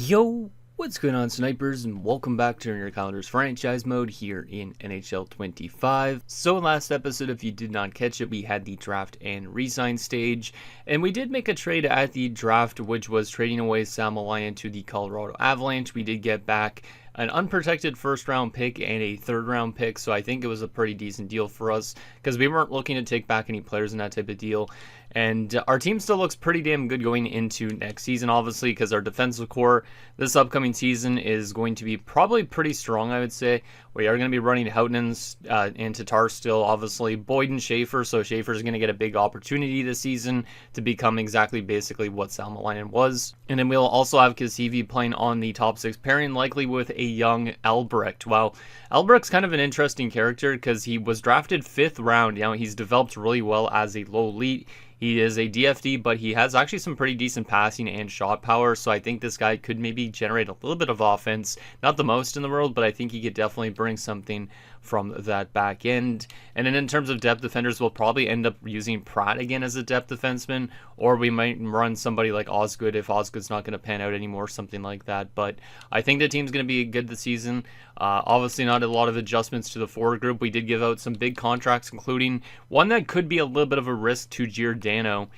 Yo, what's going on, snipers, and welcome back to your calendars franchise mode here in NHL 25. So last episode, if you did not catch it, we had the draft and re-sign stage, and we did make a trade at the draft, which was trading away Sam Lyon to the Colorado Avalanche. We did get back an unprotected first round pick and a third round pick, so I think it was a pretty decent deal for us because we weren't looking to take back any players in that type of deal. And our team still looks pretty damn good going into next season, obviously, because our defensive core this upcoming season is going to be probably pretty strong, I would say. We are going to be running Houghton's and Tatar still, obviously. Boyd and Schaefer, so Schaefer's going to get a big opportunity this season to become exactly basically what Salmelainen was. And then we'll also have Kasivi playing on the top six pairing, likely with a young Albrecht. Well, Albrecht's kind of an interesting character because he was drafted 5th round. You know, he's developed really well as a low elite. He is a DFD, but he has actually some pretty decent passing and shot power, so I think this guy could maybe generate a little bit of offense. Not the most in the world, but I think he could definitely bring something from that back end. And then in terms of depth defenders, we'll probably end up using Pratt again as a depth defenseman, or we might run somebody like Osgood if Osgood's not going to pan out anymore, something like that. But I think the team's going to be good this season. Obviously not a lot of adjustments to the forward group. We did give out some big contracts, including one that could be a little bit of a risk to Giordano.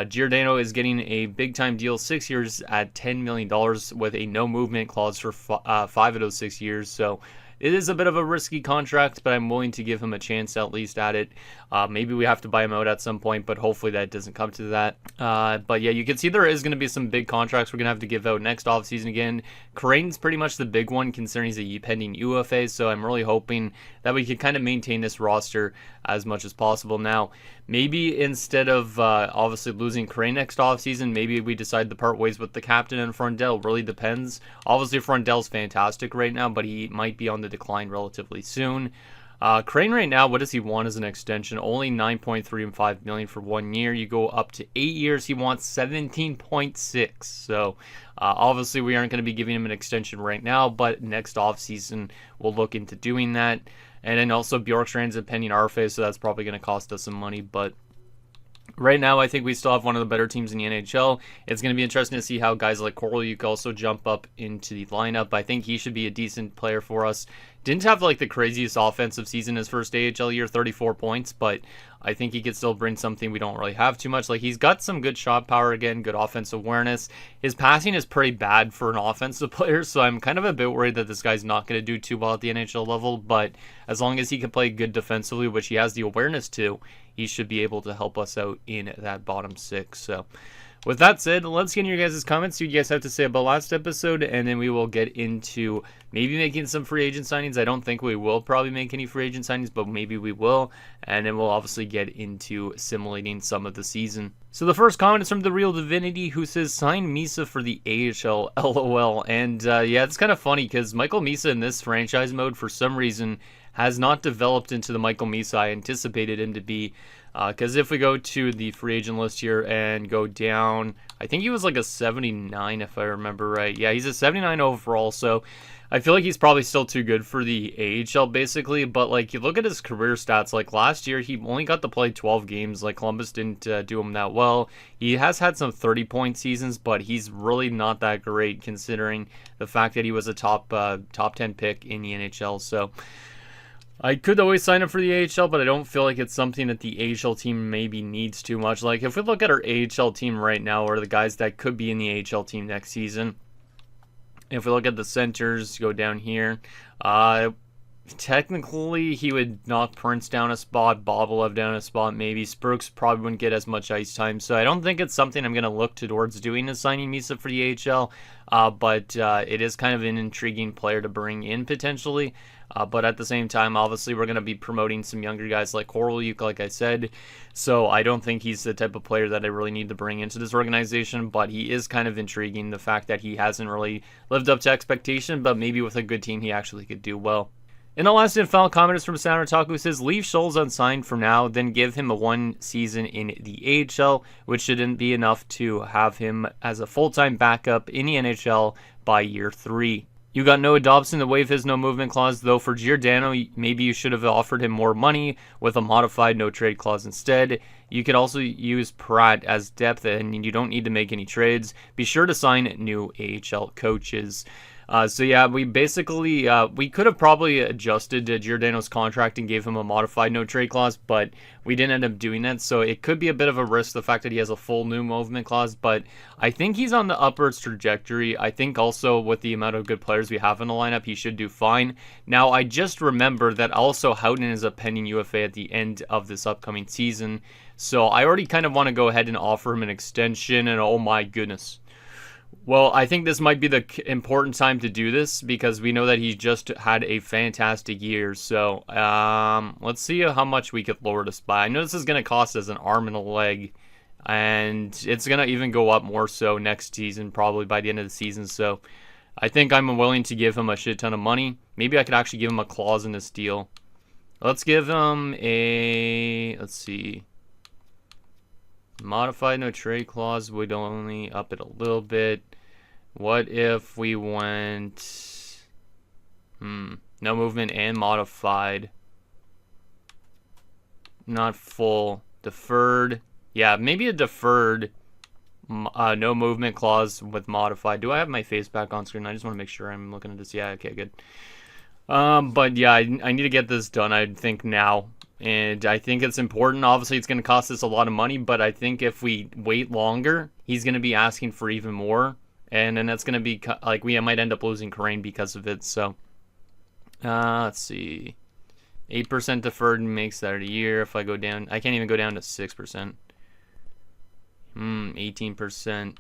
Giordano is getting a big-time deal, 6 years at $10 million with a no-movement clause for 5 of those 6 years. So it is a bit of a risky contract, but I'm willing to give him a chance at least at it. Maybe we have to buy him out at some point, but hopefully that doesn't come to that. But yeah, you can see there is going to be some big contracts we're going to have to give out next offseason again. Crane's pretty much the big one considering he's a pending UFA, so I'm really hoping that we can kind of maintain this roster as much as possible. Now, maybe instead of obviously losing Crane next offseason, maybe we decide to part ways with the captain and Frondell. Really depends. Obviously, Frondell's fantastic right now, but he might be on the decline relatively soon. Crane right now, what does he want as an extension? Only $9.35 million for 1 year. You go up to 8 years, he wants 17.6. So obviously we aren't going to be giving him an extension right now, but next offseason we'll look into doing that. And then also Bjorkstrand's a pending RFA, so that's probably going to cost us some money, but right now, I think we still have one of the better teams in the NHL. It's going to be interesting to see how guys like Korolyuk also jump up into the lineup. I think he should be a decent player for us. Didn't have like the craziest offensive season his first AHL year, 34 points, but I think he could still bring something we don't really have too much. Like, he's got some good shot power again, good offensive awareness. His passing is pretty bad for an offensive player, so I'm kind of a bit worried that this guy's not going to do too well at the NHL level, but as long as he can play good defensively, which he has the awareness to, he should be able to help us out in that bottom six. So with that said, let's get into your guys' comments, see what you guys have to say about last episode, and then we will get into maybe making some free agent signings. I don't think we will probably make any free agent signings, but maybe we will, and then we'll obviously get into simulating some of the season. So the first comment is from The Real Divinity, who says, sign Misa for the AHL, LOL. And yeah, it's kind of funny because Michael Misa in this franchise mode, for some reason, has not developed into the Michael Misa I anticipated him to be. Because if we go to the free agent list here and go down, I think he was like a 79 if I remember right. Yeah, he's a 79 overall, so I feel like he's probably still too good for the AHL basically, but like you look at his career stats, like last year he only got to play 12 games, like Columbus didn't do him that well. He has had some 30-point seasons, but he's really not that great considering the fact that he was a top 10 pick in the NHL, so I could always sign up for the AHL, but I don't feel like it's something that the AHL team maybe needs too much. Like, if we look at our AHL team right now, or the guys that could be in the AHL team next season, if we look at the centers, go down here, technically he would knock Prince down a spot, Boblev down a spot, maybe. Spurks probably wouldn't get as much ice time, so I don't think it's something I'm going to look towards doing, is signing Misa for the AHL, but it is kind of an intriguing player to bring in potentially. But at the same time, obviously, we're going to be promoting some younger guys like Korolyuk, like I said. So I don't think he's the type of player that I really need to bring into this organization. But he is kind of intriguing, the fact that he hasn't really lived up to expectation. But maybe with a good team, he actually could do well. And the last and final comment is from Sound Otaku, who says, leave Scholes unsigned for now, then give him a 1 season in the AHL, which shouldn't be enough to have him as a full-time backup in the NHL by year 3. You got Noah Dobson to waive his no movement clause, though for Giordano, maybe you should have offered him more money with a modified no trade clause instead. You could also use Pratt as depth, and you don't need to make any trades. Be sure to sign new AHL coaches. So yeah, we basically, we could have probably adjusted Giordano's contract and gave him a modified no trade clause, but we didn't end up doing that. So it could be a bit of a risk, the fact that he has a full new movement clause, but I think he's on the upwards trajectory. I think also with the amount of good players we have in the lineup, he should do fine. Now, I just remember that also Houghton is a pending UFA at the end of this upcoming season. So I already kind of want to go ahead and offer him an extension, and oh my goodness. Well, I think this might be the important time to do this because we know that he just had a fantastic year. So let's see how much we could lower this by. I know this is going to cost us an arm and a leg, and it's going to even go up more so next season, probably by the end of the season. So I think I'm willing to give him a shit ton of money. Maybe I could actually give him a clause in this deal. Let's give him a, let's see. Modified no trade clause would only up it a little bit. What if we went no movement and modified? Not full. Deferred. Yeah, maybe a deferred no movement clause with modified. Do I have my face back on screen? I just want to make sure I'm looking at this. Yeah, okay, good. But yeah, I need to get this done, I think, now. And I think it's important. Obviously, it's going to cost us a lot of money, but I think if we wait longer, he's going to be asking for even more. And then that's going to be, like, we might end up losing Crane because of it. So, let's see. 8% deferred makes that a year. If I go down, I can't even go down to 6%. 18%.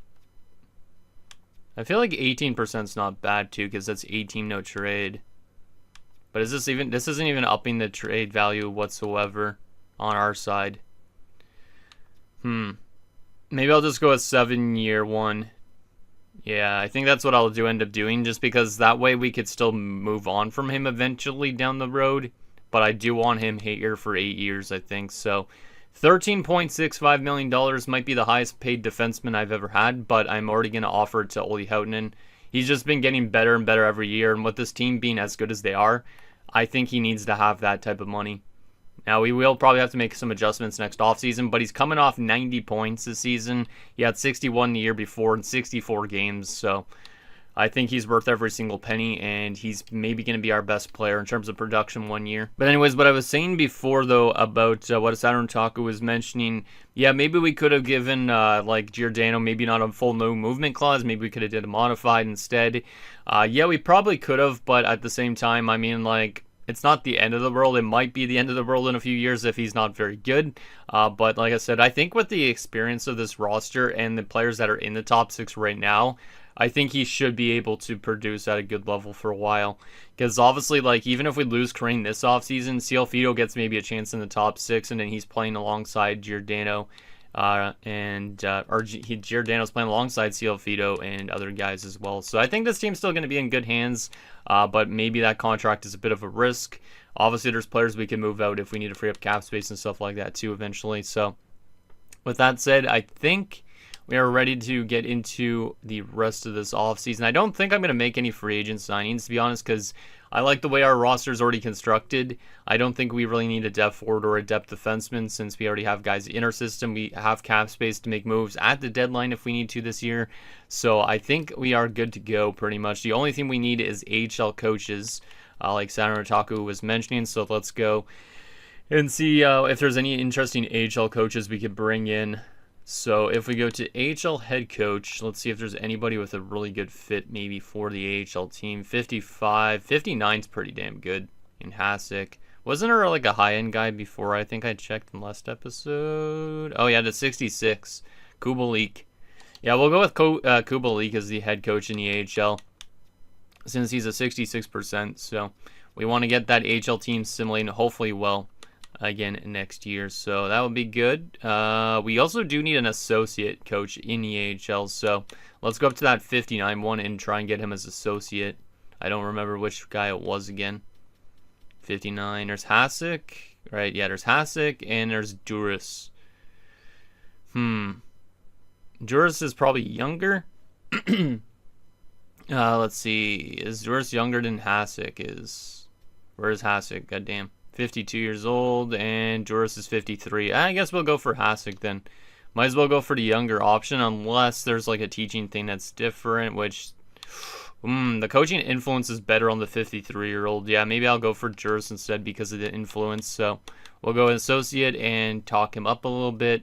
I feel like 18% is not bad, too, because that's 18 no trade. But is this even, this isn't even upping the trade value whatsoever on our side. Maybe I'll just go with 7-year one. Yeah, I think that's what I'll end up doing, just because that way we could still move on from him eventually down the road. But I do want him here for 8 years, I think. So $13.65 million might be the highest paid defenseman I've ever had, but I'm already going to offer it to Olli Houghton. He's just been getting better and better every year, and with this team being as good as they are, I think he needs to have that type of money. Now, we will probably have to make some adjustments next offseason, but he's coming off 90 points this season. He had 61 the year before in 64 games, so I think he's worth every single penny, and he's maybe going to be our best player in terms of production one year. But anyways, what I was saying before, though, about what Saturn Taku was mentioning, yeah, maybe we could have given, like, Giordano maybe not a full no movement clause. Maybe we could have did a modified instead. Yeah, we probably could have, but at the same time, I mean, like, it's not the end of the world. It might be the end of the world in a few years if he's not very good. But like I said, I think with the experience of this roster and the players that are in the top 6 right now, I think he should be able to produce at a good level for a while. Because obviously, like, even if we lose Crane this offseason, Cialfito gets maybe a chance in the top 6, and then he's playing alongside Giordano. Giordano's playing alongside Cialfito and other guys as well. So I think this team's still going to be in good hands, but maybe that contract is a bit of a risk. Obviously, there's players we can move out if we need to free up cap space and stuff like that too eventually. So with that said, I think we are ready to get into the rest of this offseason. I don't think I'm going to make any free agent signings, to be honest, because I like the way our roster is already constructed. I don't think we really need a depth forward or a depth defenseman since we already have guys in our system. We have cap space to make moves at the deadline if we need to this year. So I think we are good to go pretty much. The only thing we need is AHL coaches, like Saturn Taku was mentioning. So let's go and see if there's any interesting AHL coaches we could bring in. So if we go to AHL head coach, let's see if there's anybody with a really good fit maybe for the AHL team. 55, 59 is pretty damn good in Hasek. Wasn't there like a high-end guy before? I think I checked in the last episode. Oh yeah, the 66, Kubalik. Yeah, we'll go with Kubalik as the head coach in the AHL since he's a 66%. So we want to get that AHL team simulating hopefully well again next year, so that would be good. We also do need an associate coach in the AHL, so let's go up to that 59 one and try and get him as associate. I don't remember which guy it was again. 59, there's Hasek, right? Yeah, there's Hasek and there's Duras. Duras is probably younger. Let's see. Is Joris younger than Hasek? Where's Hasek? Goddamn. 52 years old, and Joris is 53. I guess we'll go for Hasek then. Might as well go for the younger option, unless there's like a teaching thing that's different, which... the coaching influence is better on the 53-year-old. Yeah, maybe I'll go for Joris instead because of the influence. So we'll go associate and talk him up a little bit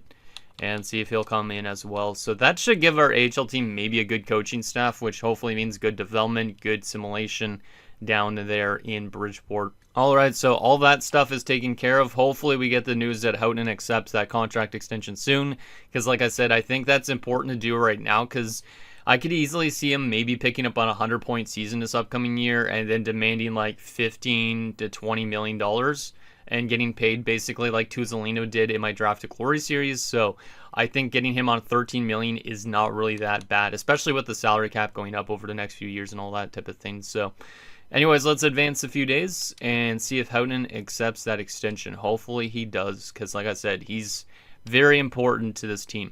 and see if he'll come in as well. So that should give our AHL team maybe a good coaching staff, which hopefully means good development, good simulation down there in Bridgeport. All right, so all that stuff is taken care of. Hopefully we get the news that Houghton accepts that contract extension soon, because like I said, I think that's important to do right now, because I could easily see him maybe picking up on a 100-point season this upcoming year and then demanding like $15 to $20 million and getting paid basically like Tuzolino did in my Draft to Glory series. So I think getting him on $13 million is not really that bad, especially with the salary cap going up over the next few years and all that type of thing. So anyways, let's advance a few days and see if Houghton accepts that extension. Hopefully he does, because like I said, he's very important to this team.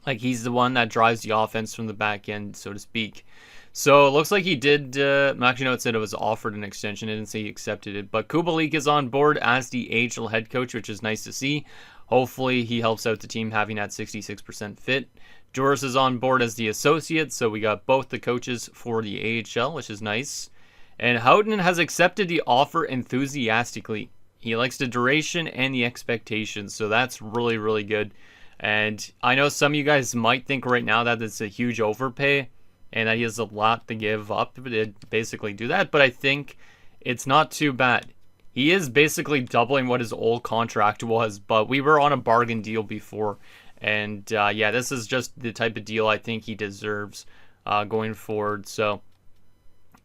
Like, he's the one that drives the offense from the back end, so to speak. So it looks like he did, actually no, it said it was offered an extension. It didn't say he accepted it. But Kubalik is on board as the AHL head coach, which is nice to see. Hopefully he helps out the team having that 66% fit. Joris is on board as the associate, so we got both the coaches for the AHL, which is nice. And Houghton has accepted the offer enthusiastically. He likes the duration and the expectations, so that's really, really good. And I know some of you guys might think right now that it's a huge overpay and that he has a lot to give up to basically do that, but I think it's not too bad. He is basically doubling what his old contract was, but we were on a bargain deal before. And yeah, this is just the type of deal I think he deserves going forward. So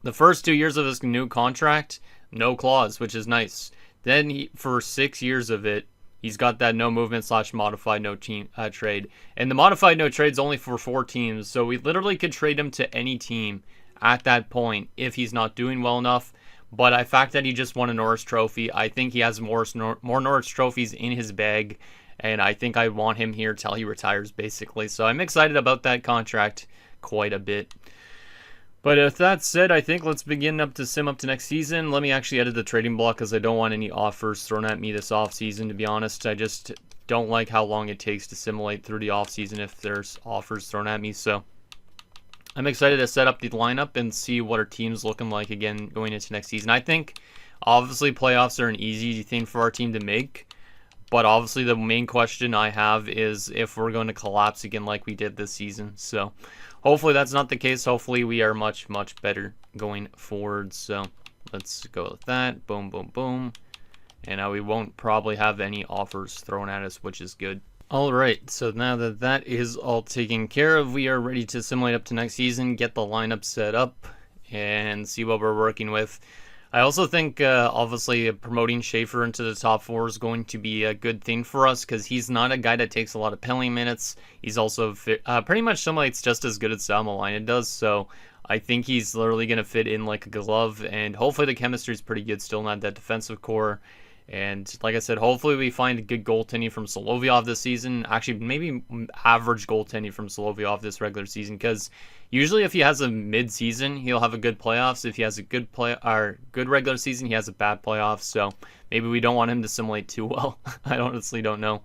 the first 2 years of his new contract, no clause, which is nice. Then for 6 years of it, he's got that no movement / modified no team trade. And the modified no trade's only for 4 teams, so we literally could trade him to any team at that point if he's not doing well enough. But the fact that he just won a Norris Trophy, I think he has more Norris Trophies in his bag, and I think I want him here till he retires, basically. So I'm excited about that contract quite a bit. But with that said, I think let's begin up to next season. Let me actually edit the trading block because I don't want any offers thrown at me this offseason, to be honest. I just don't like how long it takes to simulate through the offseason if there's offers thrown at me. So I'm excited to set up the lineup and see what our team's looking like again going into next season. I think obviously playoffs are an easy thing for our team to make. But obviously the main question I have is if we're going to collapse again like we did this season. So hopefully that's not the case. Hopefully we are much, much better going forward. So let's go with that. Boom, boom, boom. And now we won't probably have any offers thrown at us, which is good. All right, so now that that is all taken care of, we are ready to simulate up to next season, get the lineup set up, and see what we're working with. I also think, obviously, promoting Schaefer into the top 4 is going to be a good thing for us because he's not a guy that takes a lot of penalty minutes. He's also pretty much simulates just as good as Sal Malina does, so I think he's literally going to fit in like a glove, and hopefully the chemistry is pretty good still in that defensive core. And like I said, hopefully we find a good goaltending from Solovyov this season. Actually, maybe average goaltending from Solovyov this regular season, because usually if he has a mid-season, he'll have a good playoffs. If he has a good regular season, he has a bad playoffs. So maybe we don't want him to simulate too well. I honestly don't know.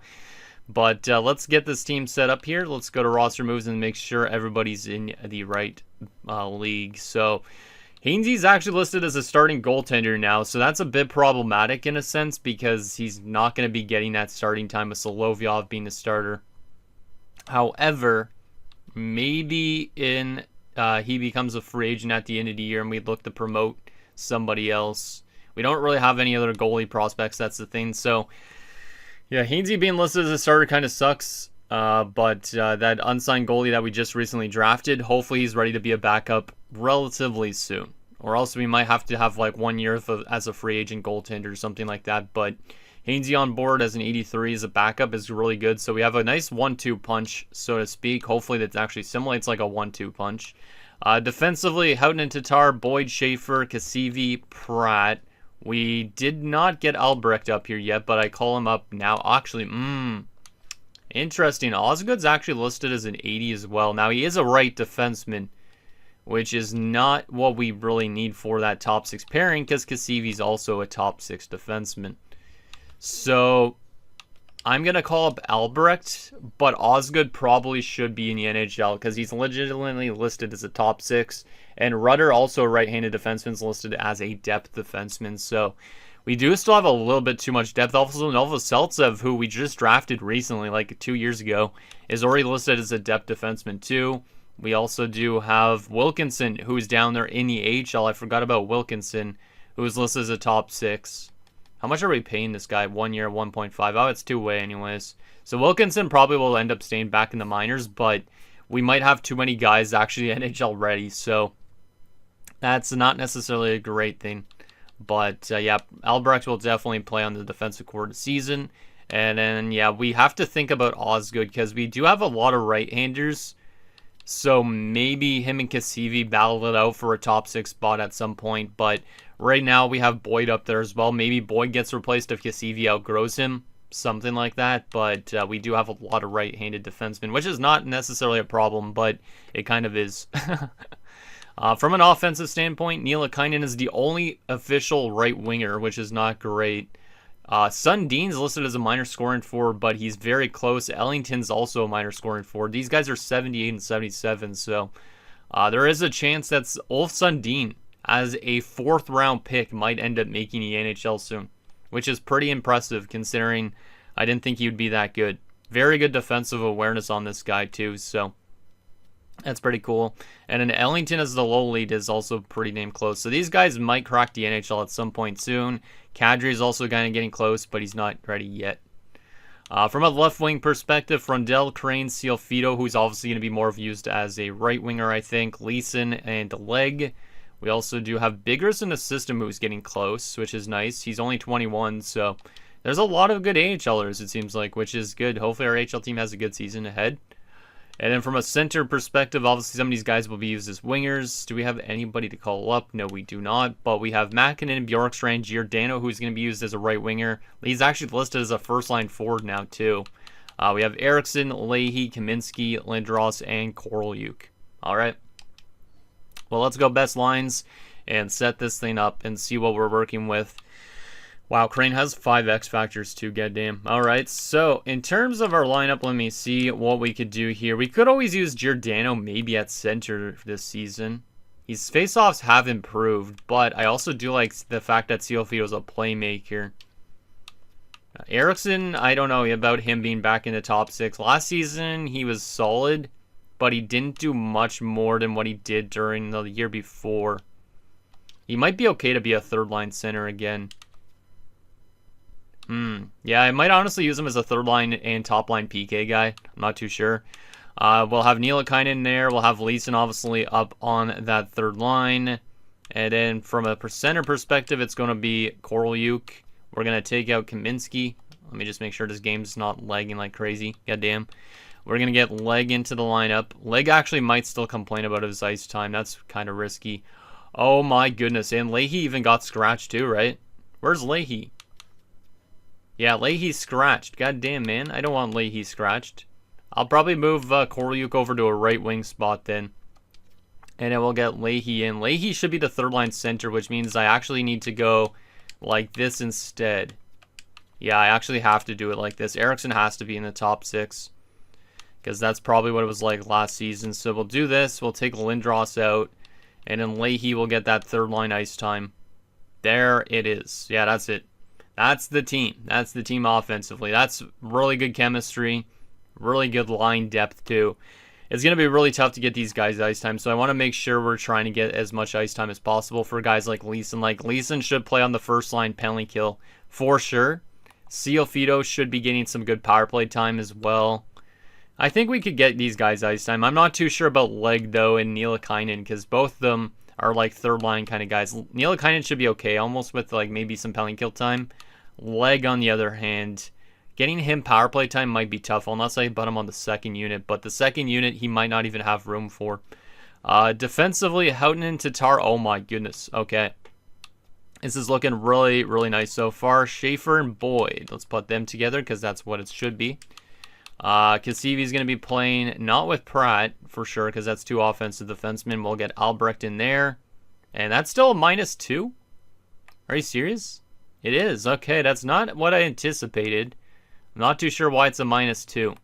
But let's get this team set up here. Let's go to roster moves and make sure everybody's in the right league. So Hainsey's actually listed as a starting goaltender now, so that's a bit problematic in a sense because he's not going to be getting that starting time with Solovyov being the starter. However, maybe he becomes a free agent at the end of the year and we look to promote somebody else. We don't really have any other goalie prospects, that's the thing. So, yeah, Hainsey being listed as a starter kind of sucks. But that unsigned goalie that we just recently drafted, hopefully he's ready to be a backup relatively soon. Or else we might have to have like 1 year as a free agent goaltender or something like that. But Hainsey on board as an 83 as a backup is really good. So we have a nice 1-2 punch, so to speak. Hopefully that actually simulates like a 1-2 punch. Defensively, Houghton and Tatar, Boyd, Schaefer, Cassivi, Pratt. We did not get Albrecht up here yet, but I call him up now. Actually, interesting. Osgood's actually listed as an 80 as well. Now, he is a right defenseman, which is not what we really need for that top 6 pairing because Cassivi's also a top 6 defenseman. So I'm going to call up Albrecht, but Osgood probably should be in the NHL because he's legitimately listed as a top 6. And Rudder, also a right-handed defenseman, is listed as a depth defenseman. So we do still have a little bit too much depth. Also, Novoseltsev, who we just drafted recently, like 2 years ago, is already listed as a depth defenseman too. We also do have Wilkinson, who's down there in the AHL. I forgot about Wilkinson, who's listed as a top 6. How much are we paying this guy? 1 year, 1.5. Oh, it's two-way anyways. So Wilkinson probably will end up staying back in the minors, but we might have too many guys actually NHL ready, so that's not necessarily a great thing. But, yeah, Albrecht will definitely play on the defensive core this season. And then, yeah, we have to think about Osgood because we do have a lot of right-handers. So maybe him and Cassivi battle it out for a top 6 spot at some point. But right now we have Boyd up there as well. Maybe Boyd gets replaced if Cassivi outgrows him. Something like that. But we do have a lot of right-handed defensemen, which is not necessarily a problem, but it kind of is. From an offensive standpoint, Niilakainen is the only official right winger, which is not great. Sundin's listed as a minor scoring forward, but he's very close. Ellington's also a minor scoring forward. These guys are 78 and 77, so there is a chance that Ulf Sundin, as a 4th round pick, might end up making the NHL soon, which is pretty impressive considering I didn't think he would be that good. Very good defensive awareness on this guy too, so that's pretty cool. And then Ellington as the low lead is also pretty damn close. So these guys might crack the NHL at some point soon. Kadri is also kind of getting close, but he's not ready yet. From a left wing perspective, Frondell, Crane, Ciofito, who's obviously going to be more used as a right winger, I think. Leeson and Leg. We also do have Biggers in the system who's getting close, which is nice. He's only 21, so there's a lot of good AHLers, it seems like, which is good. Hopefully our AHL team has a good season ahead. And then from a center perspective, obviously some of these guys will be used as wingers. Do we have anybody to call up? No, we do not. But we have Mäkinen, Bjorkstrand, Giordano, who's going to be used as a right winger. He's actually listed as a first-line forward now, too. We have Eriksson, Leahy, Kaminsky, Lindros, and Korolyuk. All right. Well, let's go best lines and set this thing up and see what we're working with. Wow, Crane has 5 X Factors too, goddamn. Alright, so in terms of our lineup, let me see what we could do here. We could always use Giordano maybe at center this season. His face-offs have improved, but I also do like the fact that Ciofito's a playmaker. Eriksson, I don't know about him being back in the top 6. Last season, he was solid, but he didn't do much more than what he did during the year before. He might be okay to be a third-line center again. Yeah, I might honestly use him as a third line and top line PK guy. I'm not too sure. We'll have Niilakainen there. We'll have Leeson obviously up on that third line. And then from a center perspective, it's going to be Korolyuk. We're going to take out Kaminsky. Let me just make sure this game's not lagging like crazy. Goddamn. We're going to get Leg into the lineup. Leg actually might still complain about his ice time. That's kind of risky. Oh my goodness. And Leahy even got scratched too, right? Where's Leahy? Yeah, Leahy's scratched. God damn, man. I don't want Leahy scratched. I'll probably move Korolyuk over to a right wing spot then. And then we'll get Leahy in. Leahy should be the third line center, which means I actually need to go like this instead. Yeah, I actually have to do it like this. Eriksson has to be in the top 6. Because that's probably what it was like last season. So we'll do this. We'll take Lindros out. And then Leahy will get that third line ice time. There it is. Yeah, that's it. That's the team. That's the team offensively. That's really good chemistry. Really good line depth, too. It's going to be really tough to get these guys ice time, so I want to make sure we're trying to get as much ice time as possible for guys like Leeson. Like, Leeson should play on the first line penalty kill for sure. Ciofito should be getting some good power play time as well. I think we could get these guys ice time. I'm not too sure about Leg, though, and Niilakainen, because both of them are like third line kind of guys. Niilakainen should be okay, almost with like maybe some penalty kill time. Leg, on the other hand, getting him power play time might be tough, unless I put him on the second unit. But the second unit, he might not even have room for. Defensively, Houghton and Tatar. Oh my goodness. Okay. This is looking really, really nice so far. Schaefer and Boyd. Let's put them together because that's what it should be. Cassivi's going to be playing not with Pratt for sure because that's two offensive defensemen. We'll get Albrecht in there. And that's still a -2? Are you serious? It is. Okay, that's not what I anticipated. I'm not too sure why it's a -2.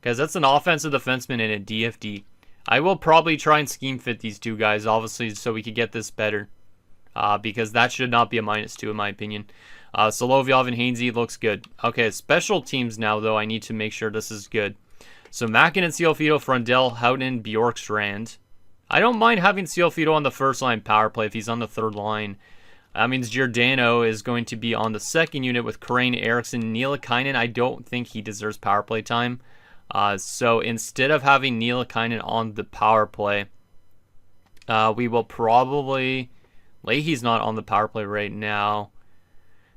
Because that's an offensive defenseman and a DFD. I will probably try and scheme fit these two guys, obviously, so we could get this better. Because that should not be a -2 in my opinion. Solovyov and Hainsey looks good. Okay, special teams now, though. I need to make sure this is good. So Mackin and Ciofito, Frundell, Houghton, Bjorkstrand. I don't mind having Ciofito on the first line power play if he's on the third line. That means Giordano is going to be on the second unit with Crane, Eriksson, Nielikainen. I don't think he deserves power play time. So instead of having Nielikainen on the power play, we will probably... Leahy's not on the power play right now.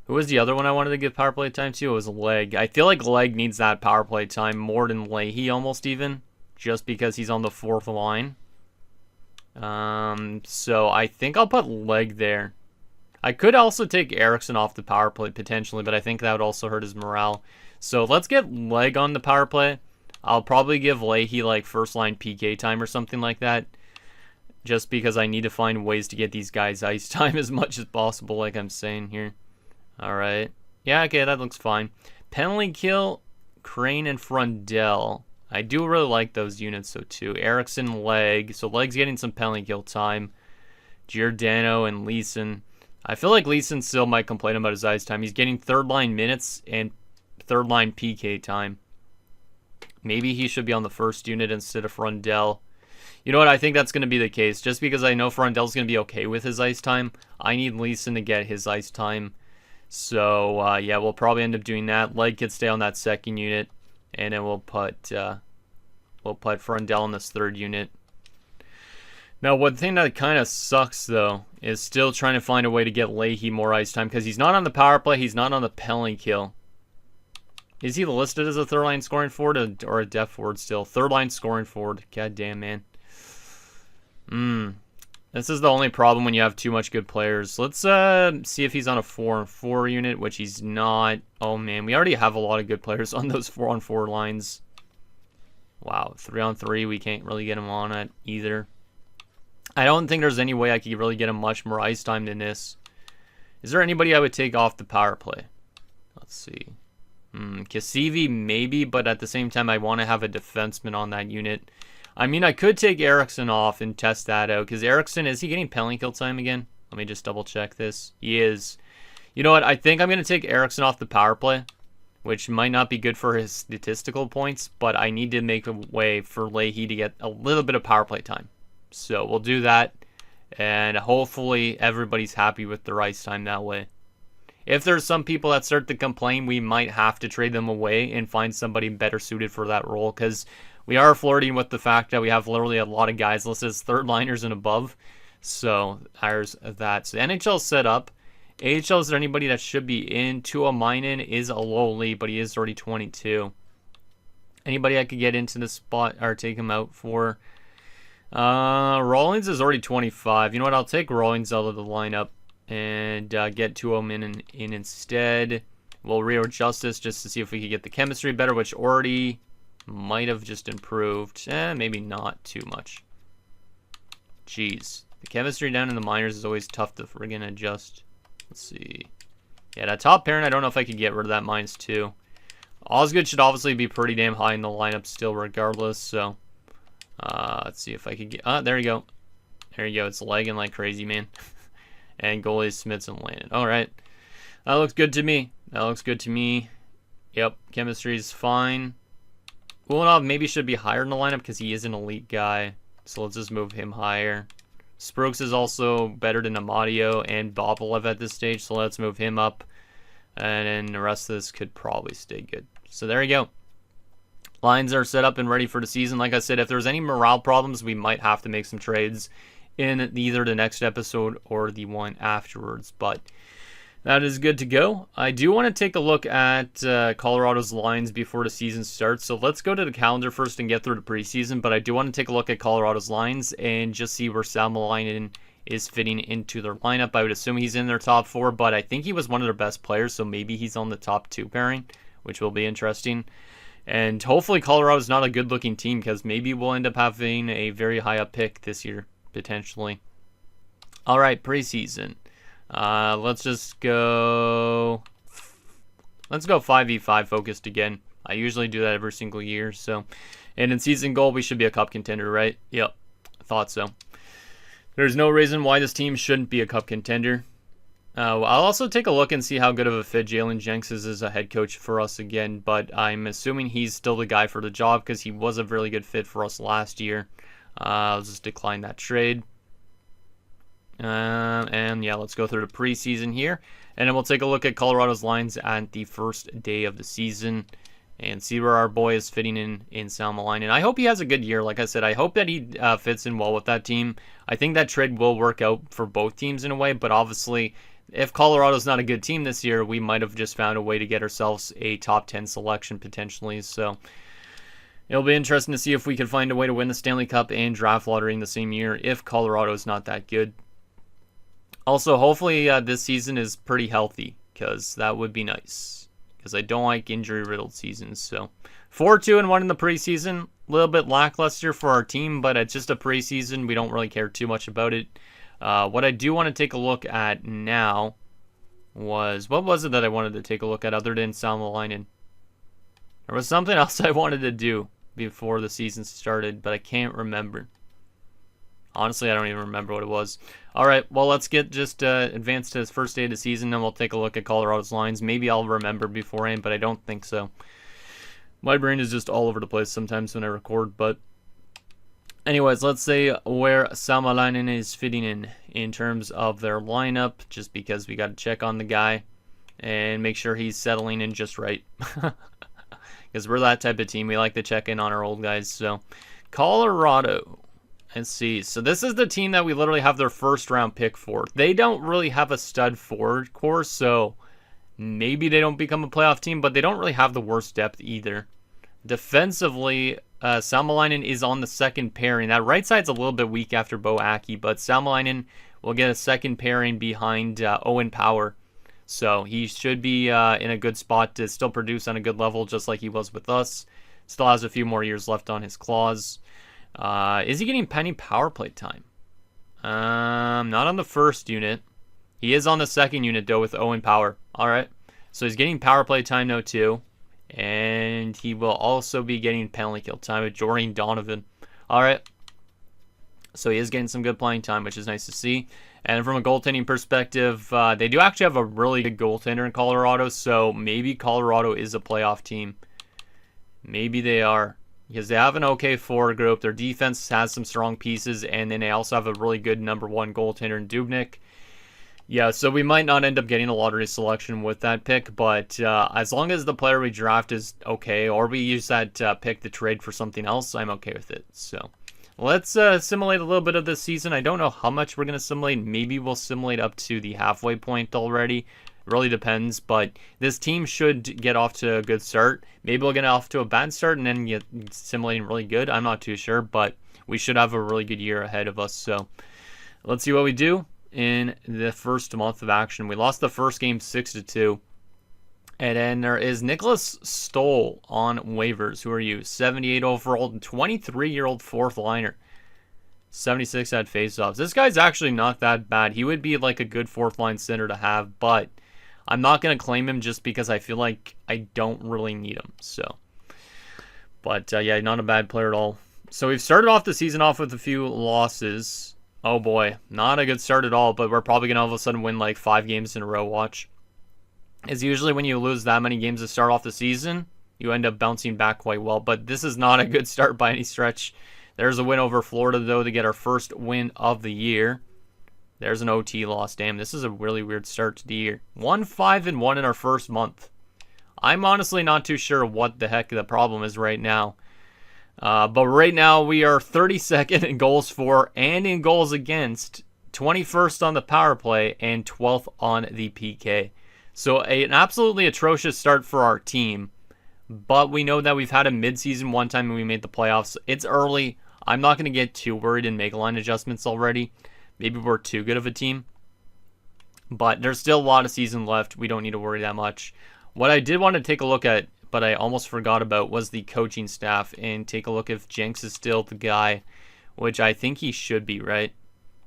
Who was the other one I wanted to give power play time to? It was Leg. I feel like Leg needs that power play time more than Leahy almost even. Just because he's on the fourth line. So I think I'll put Leg there. I could also take Eriksson off the power play potentially, but I think that would also hurt his morale. So let's get Leg on the power play. I'll probably give Leahy like first line PK time or something like that. Just because I need to find ways to get these guys ice time as much as possible, like I'm saying here. Alright. Yeah, okay, that looks fine. Penalty kill, Crane and Frundell. I do really like those units, so too. Eriksson, Leg. So Leg's getting some penalty kill time. Giordano and Leeson. I feel like Leeson still might complain about his ice time. He's getting third line minutes and third line PK time. Maybe he should be on the first unit instead of Frundell. You know what? I think that's going to be the case. Just because I know Frundell's going to be okay with his ice time, I need Leeson to get his ice time. So, yeah, we'll probably end up doing that. Leg could stay on that second unit. And then we'll put Frundell on this third unit. Now, one thing that kind of sucks, though, is still trying to find a way to get Leahy more ice time. Because he's not on the power play. He's not on the penalty kill. Is he listed as a third line scoring forward or a depth forward still? Third line scoring forward. God damn, man. This is the only problem when you have too much good players. Let's see if he's on a 4-on-4 unit, which he's not. Oh, man. We already have a lot of good players on those 4-on-4 lines. Wow. 3-on-3, we can't really get him on it either. I don't think there's any way I could really get him much more ice time than this. Is there anybody I would take off the power play? Let's see. Cassivi, maybe, but at the same time, I want to have a defenseman on that unit. I mean, I could take Eriksson off and test that out, because Eriksson, is he getting penalty kill time again? Let me just double check this. He is. You know what? I think I'm going to take Eriksson off the power play, which might not be good for his statistical points, but I need to make a way for Leahy to get a little bit of power play time. So we'll do that, and hopefully everybody's happy with their ice time that way. If there's some people that start to complain, we might have to trade them away and find somebody better suited for that role, because we are flirting with the fact that we have literally a lot of guys listed as third liners and above. So there's that. So the NHL set up. AHL, is there anybody that should be in? Tuomainen is a low lead, but he is already 22. Anybody I could get into the spot or take him out for? Rawlings is already 25. You know what? I'll take Rawlings out of the lineup and get Tuomainen in instead. We'll readjust this just to see if we could get the chemistry better, which already might have just improved. Maybe not too much. Jeez. The chemistry down in the minors is always tough to friggin' adjust. Let's see. Yeah, that top pairing, I don't know if I could get rid of that -2. Osgood should obviously be pretty damn high in the lineup still regardless, so let's see if I could get... there you go. There you go. It's lagging like crazy, man. And goalie Smiths and Landon. Alright. That looks good to me. That looks good to me. Yep. Chemistry is fine. Ulanov maybe should be higher in the lineup because he is an elite guy. So let's just move him higher. Sprooks is also better than Amadio and Boblev at this stage. So let's move him up. And then the rest of this could probably stay good. So there you go. Lines are set up and ready for the season. Like I said, if there's any morale problems, we might have to make some trades in either the next episode or the one afterwards. But that is good to go. I do want to take a look at Colorado's lines before the season starts. So let's go to the calendar first and get through the preseason. But I do want to take a look at Colorado's lines and just see where Salmelainen is fitting into their lineup. I would assume he's in their top 4, but I think he was one of their best players. So maybe he's on the top 2 pairing, which will be interesting. And hopefully Colorado's not a good-looking team, because maybe we'll end up having a very high-up pick this year, potentially. All right, preseason. Let's just go... Let's go 5v5 focused again. I usually do that every single year, so... And in season goal, we should be a cup contender, right? Yep, thought so. There's no reason why this team shouldn't be a cup contender. I'll also take a look and see how good of a fit Jalen Jenks is as a head coach for us again, but I'm assuming he's still the guy for the job because he was a really good fit for us last year. I'll just decline that trade. And yeah, let's go through the preseason here. And then we'll take a look at Colorado's lines at the first day of the season and see where our boy is fitting in Salmelainen. I hope he has a good year. Like I said, I hope that he fits in well with that team. I think that trade will work out for both teams in a way, but obviously, if Colorado's not a good team this year, we might have just found a way to get ourselves a top 10 selection potentially. So it'll be interesting to see if we can find a way to win the Stanley Cup and draft lottery in the same year if Colorado's not that good. Also, hopefully this season is pretty healthy, because that would be nice. Because I don't like injury-riddled seasons. So 4-2-1 in the preseason. A little bit lackluster for our team, but it's just a preseason. We don't really care too much about it. What I do want to take a look at now was... What was it that I wanted to take a look at other than Salmelainen? There was something else I wanted to do before the season started, but I can't remember. Honestly, I don't even remember what it was. All right, well, let's get just advanced to this first day of the season, then we'll take a look at Colorado's lines. Maybe I'll remember beforehand, but I don't think so. My brain is just all over the place sometimes when I record, but... Anyways, let's say where Salmelainen is fitting in terms of their lineup, just because we got to check on the guy and make sure he's settling in just right. Because we're that type of team. We like to check in on our old guys. So, Colorado... Let's see. So this is the team that we literally have their first round pick for. They don't really have a stud forward core, so maybe they don't become a playoff team, but they don't really have the worst depth either. Defensively, Salmelainen is on the second pairing. That right side's a little bit weak after Bo Aki, but Salmelainen will get a second pairing behind Owen Power. So he should be in a good spot to still produce on a good level, just like he was with us. Still has a few more years left on his clause. Is he getting penny power play time? Not on the first unit. He is on the second unit, though, with Owen Power. Alright. So he's getting power play time, though, too. And he will also be getting penalty kill time with Jordan Donovan. Alright. So he is getting some good playing time, which is nice to see. And from a goaltending perspective, they do actually have a really good goaltender in Colorado. So maybe Colorado is a playoff team. Maybe they are. Because they have an okay forward group. Their defense has some strong pieces. And then they also have a really good number one goaltender in Dubnyk. Yeah, so we might not end up getting a lottery selection with that pick. But as long as the player we draft is okay, or we use that pick to trade for something else, I'm okay with it. So let's simulate a little bit of this season. I don't know how much we're going to simulate. Maybe we'll simulate up to the halfway point already. Really depends, but this team should get off to a good start. Maybe we'll get off to a bad start and then get simulating really good. I'm not too sure, but we should have a really good year ahead of us. So let's see what we do in the first month of action. We lost the first game 6-2. And then there is Nicholas Stoll on waivers. Who are you? 78 overall, 23-year-old fourth liner. 76 at faceoffs. This guy's actually not that bad. He would be like a good fourth line center to have, but I'm not going to claim him just because I feel like I don't really need him. So, but yeah, not a bad player at all. So we've started off the season off with a few losses. Oh boy, not a good start at all, but we're probably going to all of a sudden win like 5 games in a row. Watch. It's usually when you lose that many games to start off the season, you end up bouncing back quite well. But this is not a good start by any stretch. There's a win over Florida, though, to get our first win of the year. There's an OT loss. Damn, this is a really weird start to the year. 1-5-1 in our first month. I'm honestly not too sure what the heck the problem is right now. But right now, we are 32nd in goals for and in goals against, 21st on the power play, and 12th on the PK. So an absolutely atrocious start for our team. But we know that we've had a midseason one time and we made the playoffs. It's early. I'm not going to get too worried and make line adjustments already. Maybe we're too good of a team. But there's still a lot of season left. We don't need to worry that much. What I did want to take a look at but I almost forgot about was the coaching staff. And take a look if Jenks is still the guy, which I think he should be, right?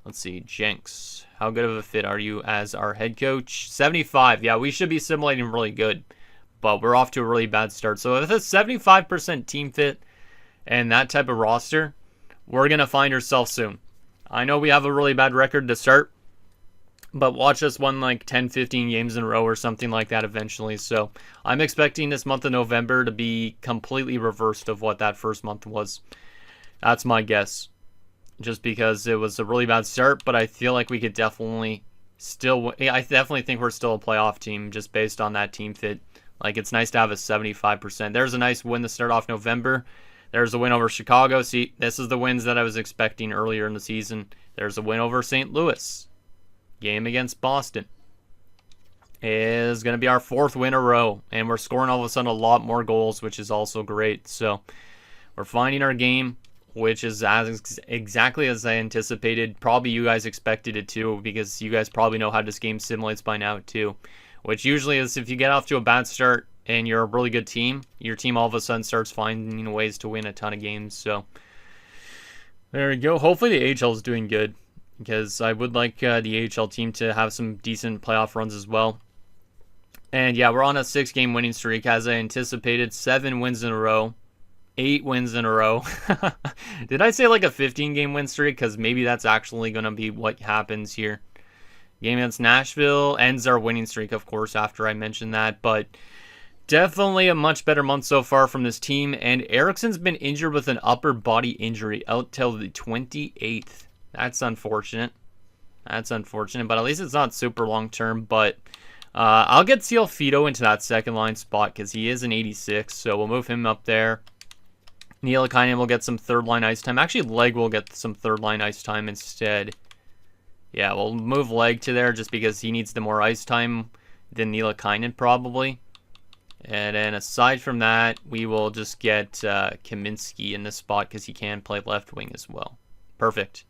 Let's see, Jenks. How good of a fit are you as our head coach? 75. Yeah, we should be simulating really good, but we're off to a really bad start. So with a 75% team fit and that type of roster, we're going to find ourselves soon. I know we have a really bad record to start, but watch us win like 10, 15 games in a row or something like that eventually. So I'm expecting this month of November to be completely reversed of what that first month was. That's my guess. Just because it was a really bad start, but I feel like we could definitely I definitely think we're still a playoff team just based on that team fit. Like, it's nice to have a 75%. There's a nice win to start off November. There's a win over Chicago. See, this is the wins that I was expecting earlier in the season. There's a win over St. Louis. Game against Boston is going to be our 4th win in a row, and we're scoring all of a sudden a lot more goals, which is also great. So we're finding our game, which is exactly as I anticipated. Probably you guys expected it too, because you guys probably know how this game simulates by now too. Which usually is if you get off to a bad start and you're a really good team, your team all of a sudden starts finding ways to win a ton of games. So there we go. Hopefully the AHL is doing good, because I would like the AHL team to have some decent playoff runs as well. And yeah, we're on a 6-game winning streak as I anticipated. 7 wins in a row. 8 wins in a row. Did I say like a 15-game win streak? Because maybe that's actually going to be what happens here. Game against Nashville ends our winning streak, of course, after I mentioned that. But definitely a much better month so far from this team. And Eriksson's been injured with an upper body injury out till the 28th. That's unfortunate. That's unfortunate, but at least it's not super long-term. But I'll get Cialfito into that second-line spot because he is an 86, so we'll move him up there. Nielikainen will get some third-line ice time. Actually, Leg will get some third-line ice time instead. Yeah, we'll move Leg to there just because he needs the more ice time than Nielikainen probably. And then aside from that, we will just get Kaminsky in this spot because he can play left wing as well. Perfect.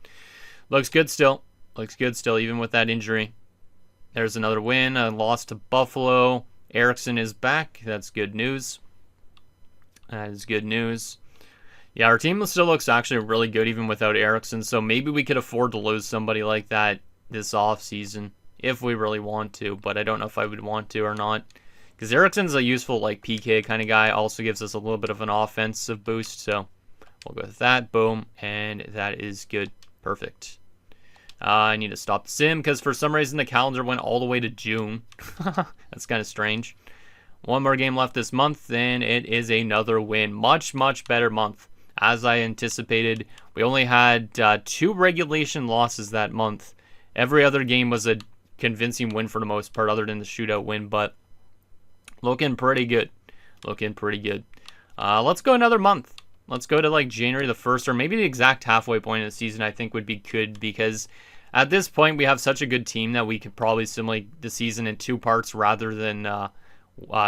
Looks good still. Looks good still, even with that injury. There's another win. A loss to Buffalo. Eriksson is back. That's good news. That is good news. Yeah, our team still looks actually really good even without Eriksson, so maybe we could afford to lose somebody like that this offseason if we really want to, but I don't know if I would want to or not. Because Eriksson's a useful like PK kind of guy, also gives us a little bit of an offensive boost, so we'll go with that. Boom, and that is good. Perfect. I need to stop the sim because for some reason the calendar went all the way to June. That's kind of strange. One more game left this month, and it is another win. Much, much better month. As I anticipated, we only had 2 regulation losses that month. Every other game was a convincing win for the most part, other than the shootout win, but looking pretty good. Looking pretty good. Let's go another month. Let's go to like January the 1st, or maybe the exact halfway point of the season I think would be good, because at this point we have such a good team that we could probably simulate the season in 2 parts rather than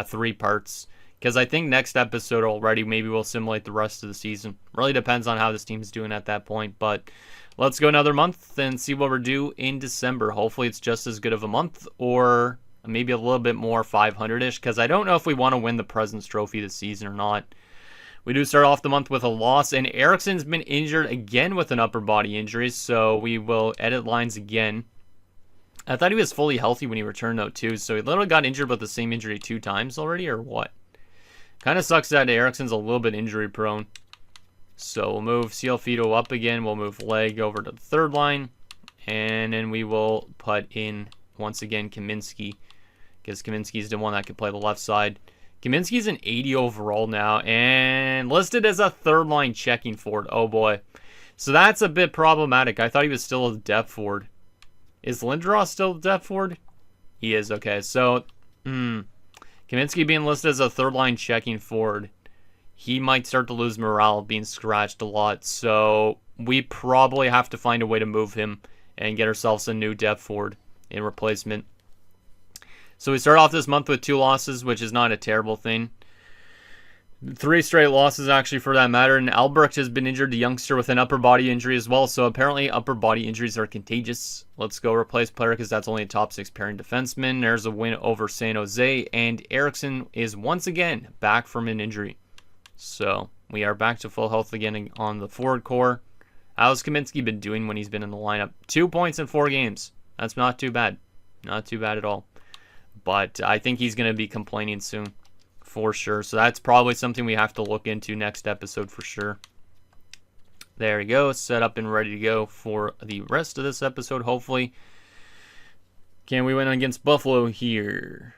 3 parts. Because I think next episode already, maybe we'll simulate the rest of the season. Really depends on how this team's doing at that point. But let's go another month and see what we're due in December. Hopefully it's just as good of a month, or maybe a little bit more 500-ish. Because I don't know if we want to win the President's Trophy this season or not. We do start off the month with a loss. And Eriksson's been injured again with an upper body injury. So we will edit lines again. I thought he was fully healthy when he returned though too. So he literally got injured with the same injury 2 times already, or what? Kind of sucks that Eriksson's a little bit injury prone. So we'll move Cialfito up again. We'll move Leg over to the 3rd line. And then we will put in, once again, Kaminsky. Because Kaminsky's the one that can play the left side. Kaminsky's an 80 overall now. And listed as a 3rd line checking forward. Oh boy. So that's a bit problematic. I thought he was still a depth forward. Is Lindros still a depth forward? He is, okay. So, Kaminsky being listed as a 3rd line checking forward, he might start to lose morale being scratched a lot. So we probably have to find a way to move him and get ourselves a new depth forward in replacement. So we start off this month with 2 losses, which is not a terrible thing. 3 straight losses, actually, for that matter. And Albrecht has been injured, the youngster, with an upper body injury as well. So apparently upper body injuries are contagious. Let's go replace player because that's only a top 6 pairing defenseman. There's a win over San Jose. And Eriksson is once again back from an injury. So we are back to full health again on the forward core. How's Kaminsky been doing when he's been in the lineup? 2 points in 4 games. That's not too bad. Not too bad at all. But I think he's going to be complaining soon. For sure. So that's probably something we have to look into next episode for sure. There we go. Set up and ready to go for the rest of this episode, hopefully. Can we win against Buffalo here?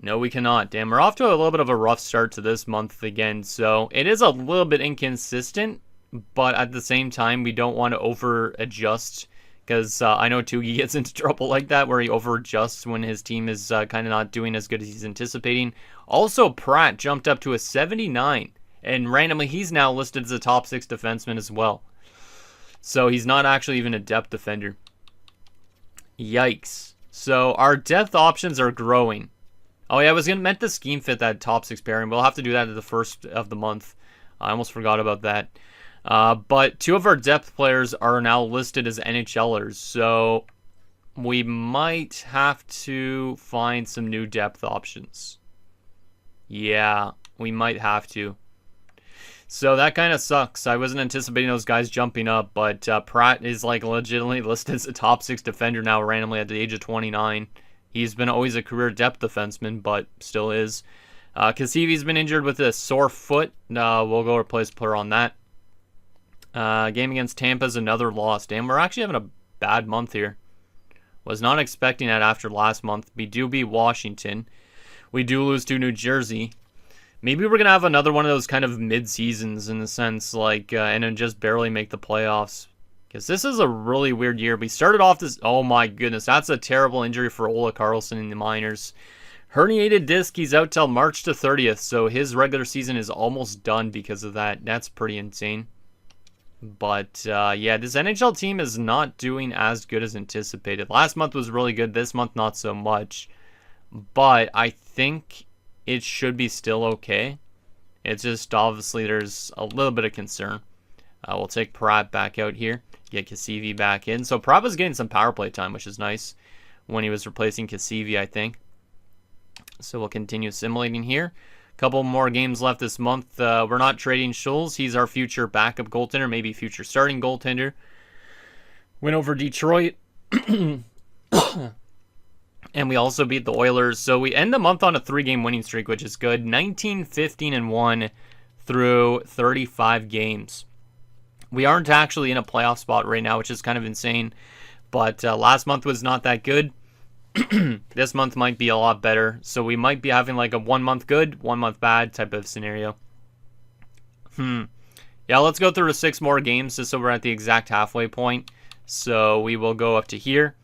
No, we cannot. Damn, we're off to a little bit of a rough start to this month again. So it is a little bit inconsistent, but at the same time, we don't want to over-adjust. Because I know Tugi gets into trouble like that, where he over-adjusts when his team is kind of not doing as good as he's anticipating. Also, Pratt jumped up to a 79, and randomly he's now listed as a top 6 defenseman as well. So he's not actually even a depth defender. Yikes. So our depth options are growing. Oh yeah, I was meant to scheme fit that top 6 pairing. We'll have to do that at the first of the month. I almost forgot about that. But 2 of our depth players are now listed as NHLers, so we might have to find some new depth options. Yeah, we might have to. So that kind of sucks. I wasn't anticipating those guys jumping up, but Pratt is like legitimately listed as a top 6 defender now randomly at the age of 29. He's been always a career depth defenseman, but still is. Cassivi's been injured with a sore foot. We'll go replace player on that. Game against Tampa is another loss. Damn, we're actually having a bad month here. Was not expecting that after last month. We do beat Washington. We do lose to New Jersey. Maybe we're going to have another one of those kind of mid-seasons in the sense, like, and then just barely make the playoffs. Because this is a really weird year. We started off this, oh my goodness, that's a terrible injury for Ola Carlson in the minors. Herniated disc, he's out till March the 30th, so his regular season is almost done because of that. That's pretty insane. But, yeah, this NHL team is not doing as good as anticipated. Last month was really good. This month, not so much. But I think it should be still okay. It's just, obviously, there's a little bit of concern. We'll take Pratt back out here. Get Cassivi back in. So, Pratt was getting some power play time, which is nice. When he was replacing Cassivi, I think. So, we'll continue assimilating here. Couple more games left this month. We're not trading Schultz. He's our future backup goaltender, maybe future starting goaltender. Win over Detroit. And we also beat the Oilers. So we end the month on a 3-game winning streak, which is good. 19, 15, and 1 through 35 games. We aren't actually in a playoff spot right now, which is kind of insane. But last month was not that good. This month might be a lot better. So we might be having like a 1 month good, 1 month bad type of scenario. Yeah, let's go through the 6 more games just so we're at the exact halfway point. So we will go up to here.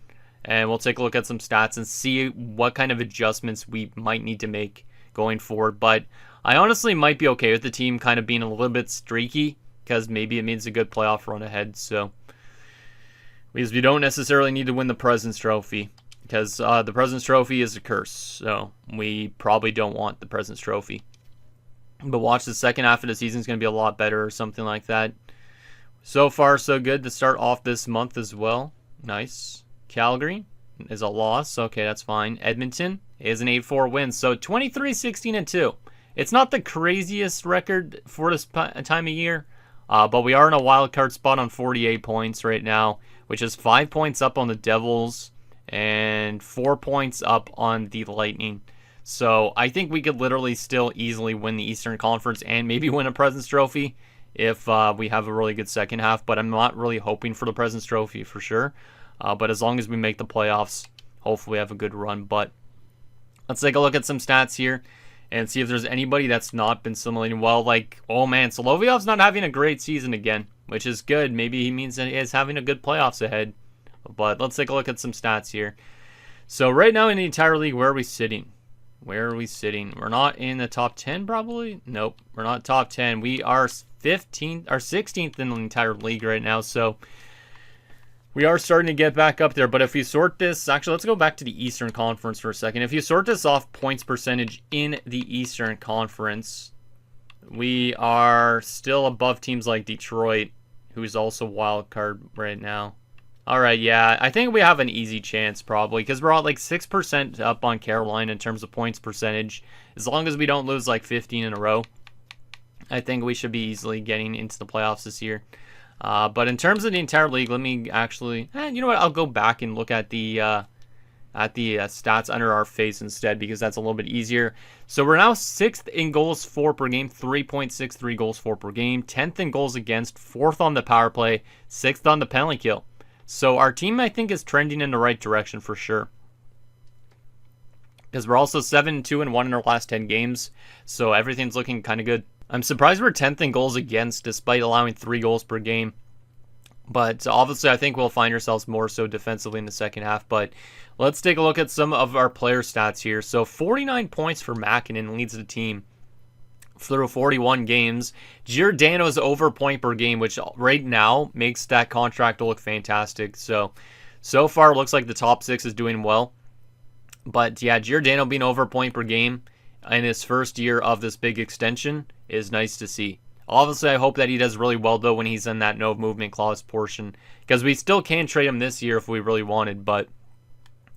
And we'll take a look at some stats and see what kind of adjustments we might need to make going forward. But I honestly might be okay with the team kind of being a little bit streaky, because maybe it means a good playoff run ahead. So, because we don't necessarily need to win the President's Trophy, because the President's Trophy is a curse. So we probably don't want the President's Trophy. But watch, the second half of the season is going to be a lot better or something like that. So far, so good to start off this month as well. Nice. Calgary is a loss. Okay, that's fine. Edmonton is an 8-4 win. So 23-16-2. It's not the craziest record for this time of year, but we are in a wild card spot on 48 points right now, which is 5 points up on the Devils and 4 points up on the Lightning. So I think we could literally still easily win the Eastern Conference and maybe win a President's Trophy if we have a really good second half. But I'm not really hoping for the President's Trophy for sure. But as long as we make the playoffs, hopefully we have a good run. But let's take a look at some stats here and see if there's anybody that's not been simulating well. Like, oh man, Solovyov's not having a great season again, which is good. Maybe he means that he is having a good playoffs ahead. But let's take a look at some stats here. So right now in the entire league, where are we sitting? Where are we sitting? We're not in the top 10 probably. Nope, we're not top 10. We are 15th or 16th in the entire league right now. So we are starting to get back up there, but if you sort this, actually, let's go back to the Eastern Conference for a second. If you sort this off points percentage in the Eastern Conference, We are still above teams like Detroit, who's also wild card right now. All right, yeah, I think we have an easy chance probably because we're at like 6% up on Carolina in terms of points percentage. As long as we don't lose like 15 in a row, I think we should be easily getting into the playoffs this year. But in terms of the entire league, let me actually, you know what? I'll go back and look at the stats under our face instead because that's a little bit easier. So we're now 6th in goals for per game, 3.63 goals for per game, 10th in goals against, 4th on the power play, 6th on the penalty kill. So our team, I think, is trending in the right direction for sure. Because we're also 7-2-1 in our last 10 games, so everything's looking kind of good. I'm surprised we're 10th in goals against despite allowing 3 goals per game. But obviously, I think we'll find ourselves more so defensively in the second half. But let's take a look at some of our player stats here. So 49 points for Mäkinen leads the team through 41 games. Giordano's over point per game, which right now makes that contract look fantastic. So far, it looks like the top 6 is doing well. But yeah, Giordano being over point per game in his first year of this big extension is nice to see. Obviously, I hope that he does really well, though, when he's in that no movement clause portion. Because we still can trade him this year if we really wanted. But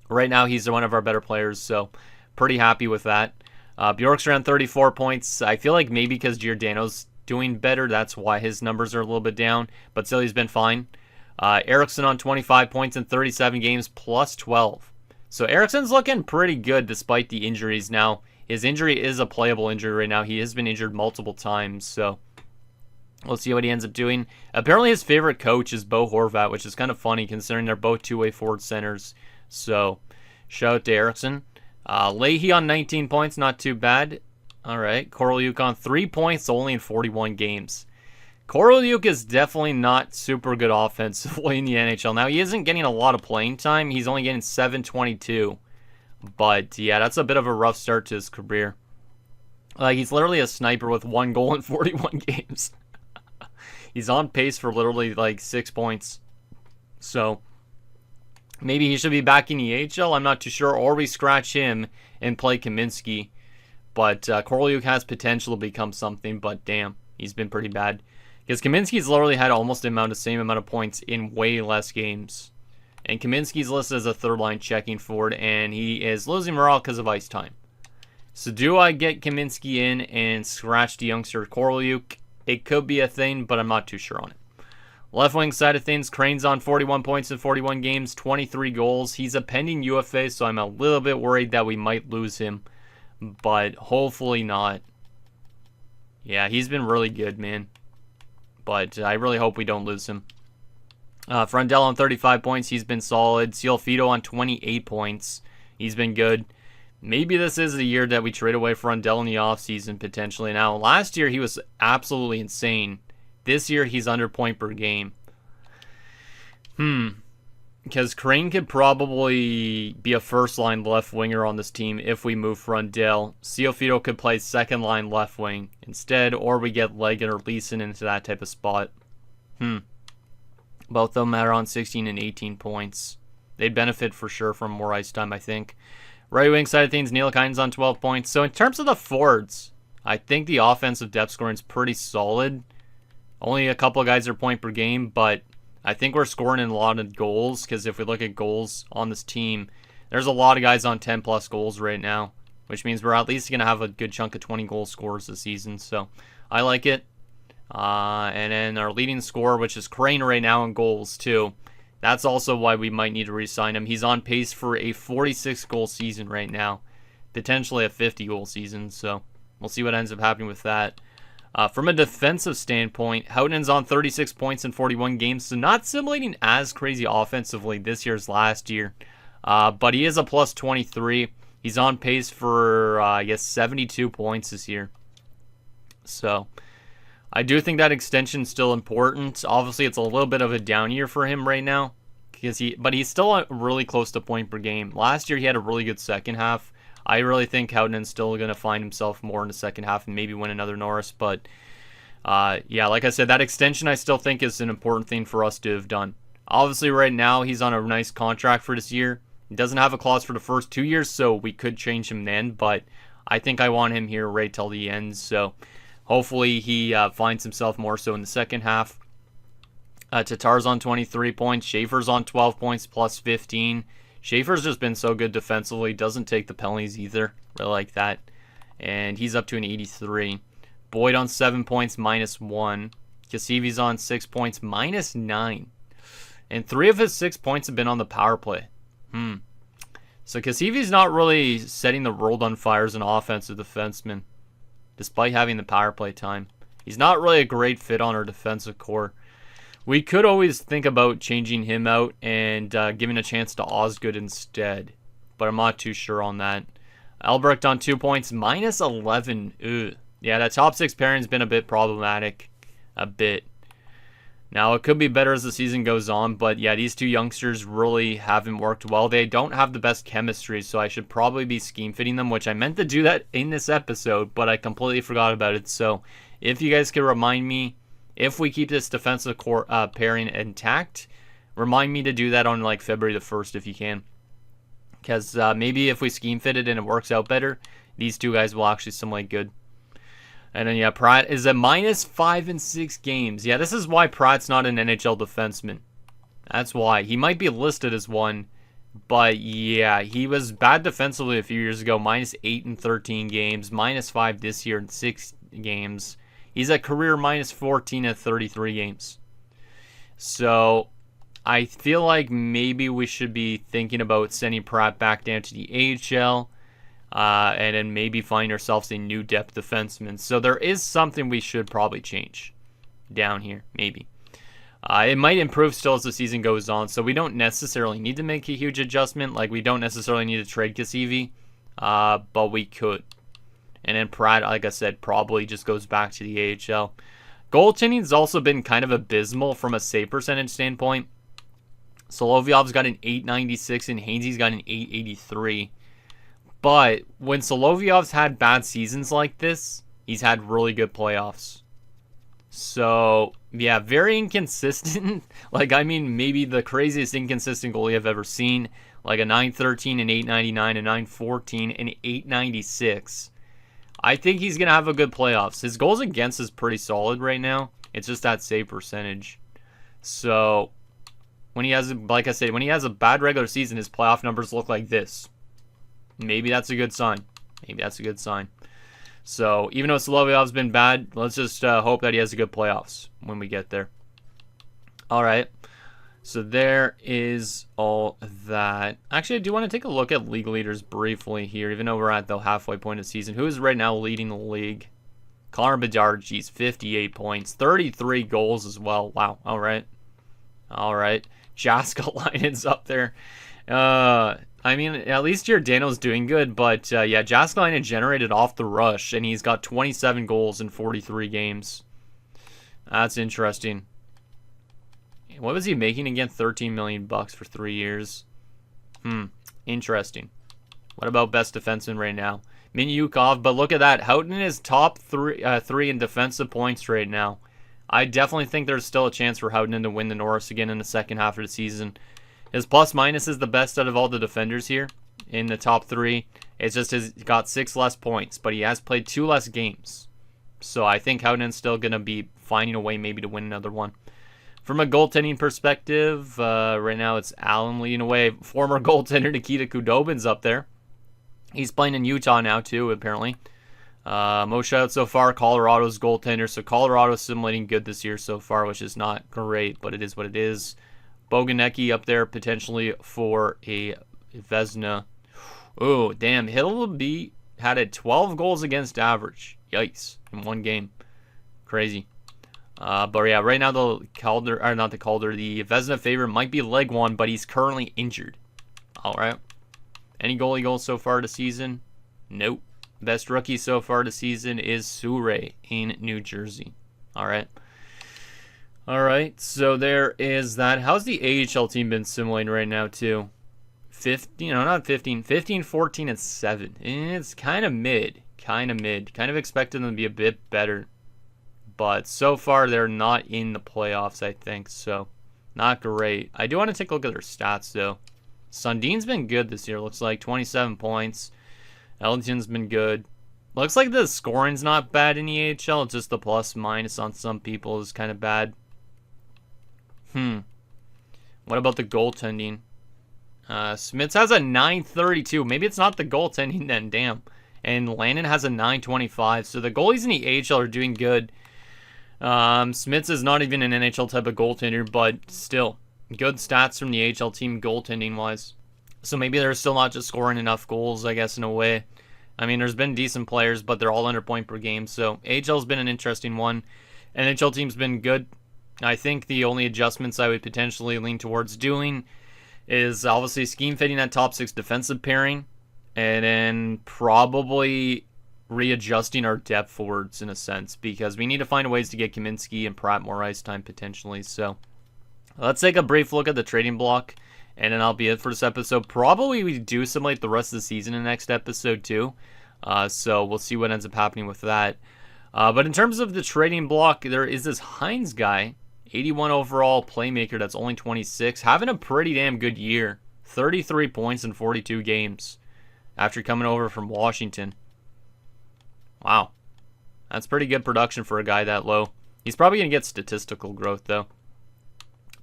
right now, he's one of our better players. So pretty happy with that. Bjorkstrand, 34 points. I feel like maybe because Giordano's doing better, that's why his numbers are a little bit down. But still, he's been fine. Eriksson on 25 points in 37 games, plus 12. So Eriksson's looking pretty good despite the injuries. Now, his injury is a playable injury right now. He has been injured multiple times, so we'll see what he ends up doing. Apparently his favorite coach is Bo Horvat, which is kind of funny considering they're both two-way forward centers. So shout out to Eriksson. Leahy on 19 points, not too bad. All right, Korolyuk on 3 points only in 41 games. Korolyuk is definitely not super good offensively in the NHL. Now, he isn't getting a lot of playing time. He's only getting 722. But, yeah, that's a bit of a rough start to his career. Like, he's literally a sniper with 1 goal in 41 games. He's on pace for literally, like, 6 points. So, maybe he should be back in the AHL. I'm not too sure. Or we scratch him and play Kaminsky. But Korolyuk has potential to become something. But, damn, he's been pretty bad. Because Kaminsky's literally had almost the same amount of points in way less games. And Kaminsky's listed as a third-line checking forward, and he is losing morale because of ice time. So do I get Kaminsky in and scratch the youngster Korolyuk? It could be a thing, but I'm not too sure on it. Left wing side of things, Crane's on 41 points in 41 games, 23 goals. He's a pending UFA, so I'm a little bit worried that we might lose him. But hopefully not. Yeah, he's been really good, man. But I really hope we don't lose him. Frundell on 35 points. He's been solid. Cialfito on 28 points. He's been good. Maybe this is the year that we trade away Frundell in the offseason, potentially. Now, last year he was absolutely insane. This year he's under point per game. Because Crane could probably be a first-line left winger on this team if we move Frundell. Cialfito could play second-line left wing instead, or we get Leggett or Leeson into that type of spot. Both of them are on 16 and 18 points. They'd benefit for sure from more ice time, I think. Right wing side of things, Nielakainen's on 12 points. So in terms of the forwards, I think the offensive depth scoring is pretty solid. Only a couple of guys are point per game, but I think we're scoring in a lot of goals, because if we look at goals on this team, there's a lot of guys on 10-plus goals right now, which means we're at least going to have a good chunk of 20-goal scorers this season, so I like it. And then our leading scorer, which is Crane right now in goals, too. That's also why we might need to re-sign him. He's on pace for a 46-goal season right now, potentially a 50-goal season, so we'll see what ends up happening with that. From a defensive standpoint, Houghton's on 36 points in 41 games, so not simulating as crazy offensively this year as last year. But he is a plus 23. He's on pace for, 72 points this year. So I do think that extension's still important. Obviously, it's a little bit of a down year for him right now, but he's still really close to point per game. Last year, he had a really good second half. I really think Houghton's still going to find himself more in the second half and maybe win another Norris. But, like I said, that extension I still think is an important thing for us to have done. Obviously, right now, he's on a nice contract for this year. He doesn't have a clause for the first 2 years, so we could change him then. But I think I want him here right till the end. So Hopefully he finds himself more so in the second half. Tatar's on 23 points. Schaefer's on 12 points plus 15. Schaefer's just been so good defensively. Doesn't take the penalties either. Really like that. And he's up to an 83. Boyd on 7 points minus 1. Kasivi's on 6 points minus 9. And 3 of his 6 points have been on the power play. So Kasivi's not really setting the world on fire as an offensive defenseman, despite having the power play time. He's not really a great fit on our defensive core. We could always think about changing him out and giving a chance to Osgood instead, but I'm not too sure on that. Albrecht on 2 points, minus 11. Ugh. Yeah, that top 6 pairing's been a bit problematic. A bit. Now, it could be better as the season goes on, but yeah, these two youngsters really haven't worked well. They don't have the best chemistry, so I should probably be scheme fitting them, which I meant to do that in this episode, but I completely forgot about it. So, if you guys could remind me, if we keep this defensive core pairing intact, remind me to do that on like February the 1st if you can. Because maybe if we scheme fit it and it works out better, these two guys will actually simulate good. And then, yeah, Pratt is at minus 5 in 6 games. Yeah, this is why Pratt's not an NHL defenseman. That's why. He might be listed as one, but yeah, he was bad defensively a few years ago. Minus 8 in 13 games. Minus 5 this year in 6 games. He's at career minus 14 at 33 games. So, I feel like maybe we should be thinking about sending Pratt back down to the AHL. And then maybe find ourselves a new depth defenseman. So there is something we should probably change down here, maybe. It might improve still as the season goes on, so we don't necessarily need to make a huge adjustment. Like, we don't necessarily need to trade Kasivi, but we could. And then Pratt, like I said, probably just goes back to the AHL. Goaltending's also been kind of abysmal from a save percentage standpoint. Solovyov's got an 896 and Hainsey's got an 883. But when Solovyov's had bad seasons like this, he's had really good playoffs. So, yeah, very inconsistent. Like, I mean, maybe the craziest inconsistent goalie I've ever seen. Like a 913, an 899, a 914, an 896. I think he's going to have a good playoffs. His goals against is pretty solid right now. It's just that save percentage. So, when he has, like I said, when he has a bad regular season, his playoff numbers look like this. Maybe that's a good sign. Maybe that's a good sign. So, even though Solovyov's been bad, let's just hope that he has a good playoffs when we get there. All right. So, there is all that. Actually, I do want to take a look at league leaders briefly here, even though we're at the halfway point of the season. Who is right now leading the league? Connor Bedard, geez, 58 points, 33 goals as well. Wow. All right. All right. Jaskalainen's up there. I mean, at least Giordano's doing good, but yeah, Jaskalainen generated off the rush, and he's got 27 goals in 43 games. That's interesting. What was he making again? $13 million for 3 years. Interesting. What about best defenseman right now? Minyukov, but look at that. Houghton is top three in defensive points right now. I definitely think there's still a chance for Houghton to win the Norris again in the second half of the season. His plus-minus is the best out of all the defenders here in the top 3. It's just he's got 6 less points, but he has played 2 less games. So I think Houghton's still going to be finding a way maybe to win another one. From a goaltending perspective, right now it's Allen leading away. Former goaltender Nikita Kudobin's up there. He's playing in Utah now too, apparently. Most shutouts so far, Colorado's goaltender. So Colorado's simulating good this year so far, which is not great, but it is what it is. Boganecki up there potentially for a Vezina. Oh, damn. Hiddleby had a 12 goals against average. Yikes. In one game. Crazy. But yeah, right now the Vezina favorite might be Legwand, but he's currently injured. Alright. Any goalie goals so far this season? Nope. Best rookie so far this season is Surrey in New Jersey. Alright. Alright, so there is that. How's the AHL team been simulating right now, too? 15, 14, and 7. It's kind of mid. Kind of expected them to be a bit better. But so far, they're not in the playoffs, I think, so not great. I do want to take a look at their stats, though. Sundin's been good this year, looks like. 27 points. Ellington's been good. Looks like the scoring's not bad in the AHL. It's just the plus minus on some people is kind of bad. What about the goaltending? Smits has a 932. Maybe it's not the goaltending then. Damn. And Landon has a 925. So the goalies in the AHL are doing good. Smits is not even an NHL type of goaltender, but still good stats from the AHL team goaltending wise. So maybe they're still not just scoring enough goals, I guess, in a way. I mean, there's been decent players, but they're all under point per game. So AHL's been an interesting one. NHL team's been good. I think the only adjustments I would potentially lean towards doing is obviously scheme fitting that top six defensive pairing, and then probably readjusting our depth forwards in a sense, because we need to find ways to get Kaminsky and Pratt more ice time potentially. So let's take a brief look at the trading block, and then that'll be it for this episode. Probably we do simulate the rest of the season in the next episode too. So we'll see what ends up happening with that. But in terms of the trading block, there is this Hines guy, 81 overall playmaker that's only 26, having a pretty damn good year. 33 points in 42 games after coming over from Washington. Wow. That's pretty good production for a guy that low. He's probably going to get statistical growth, though.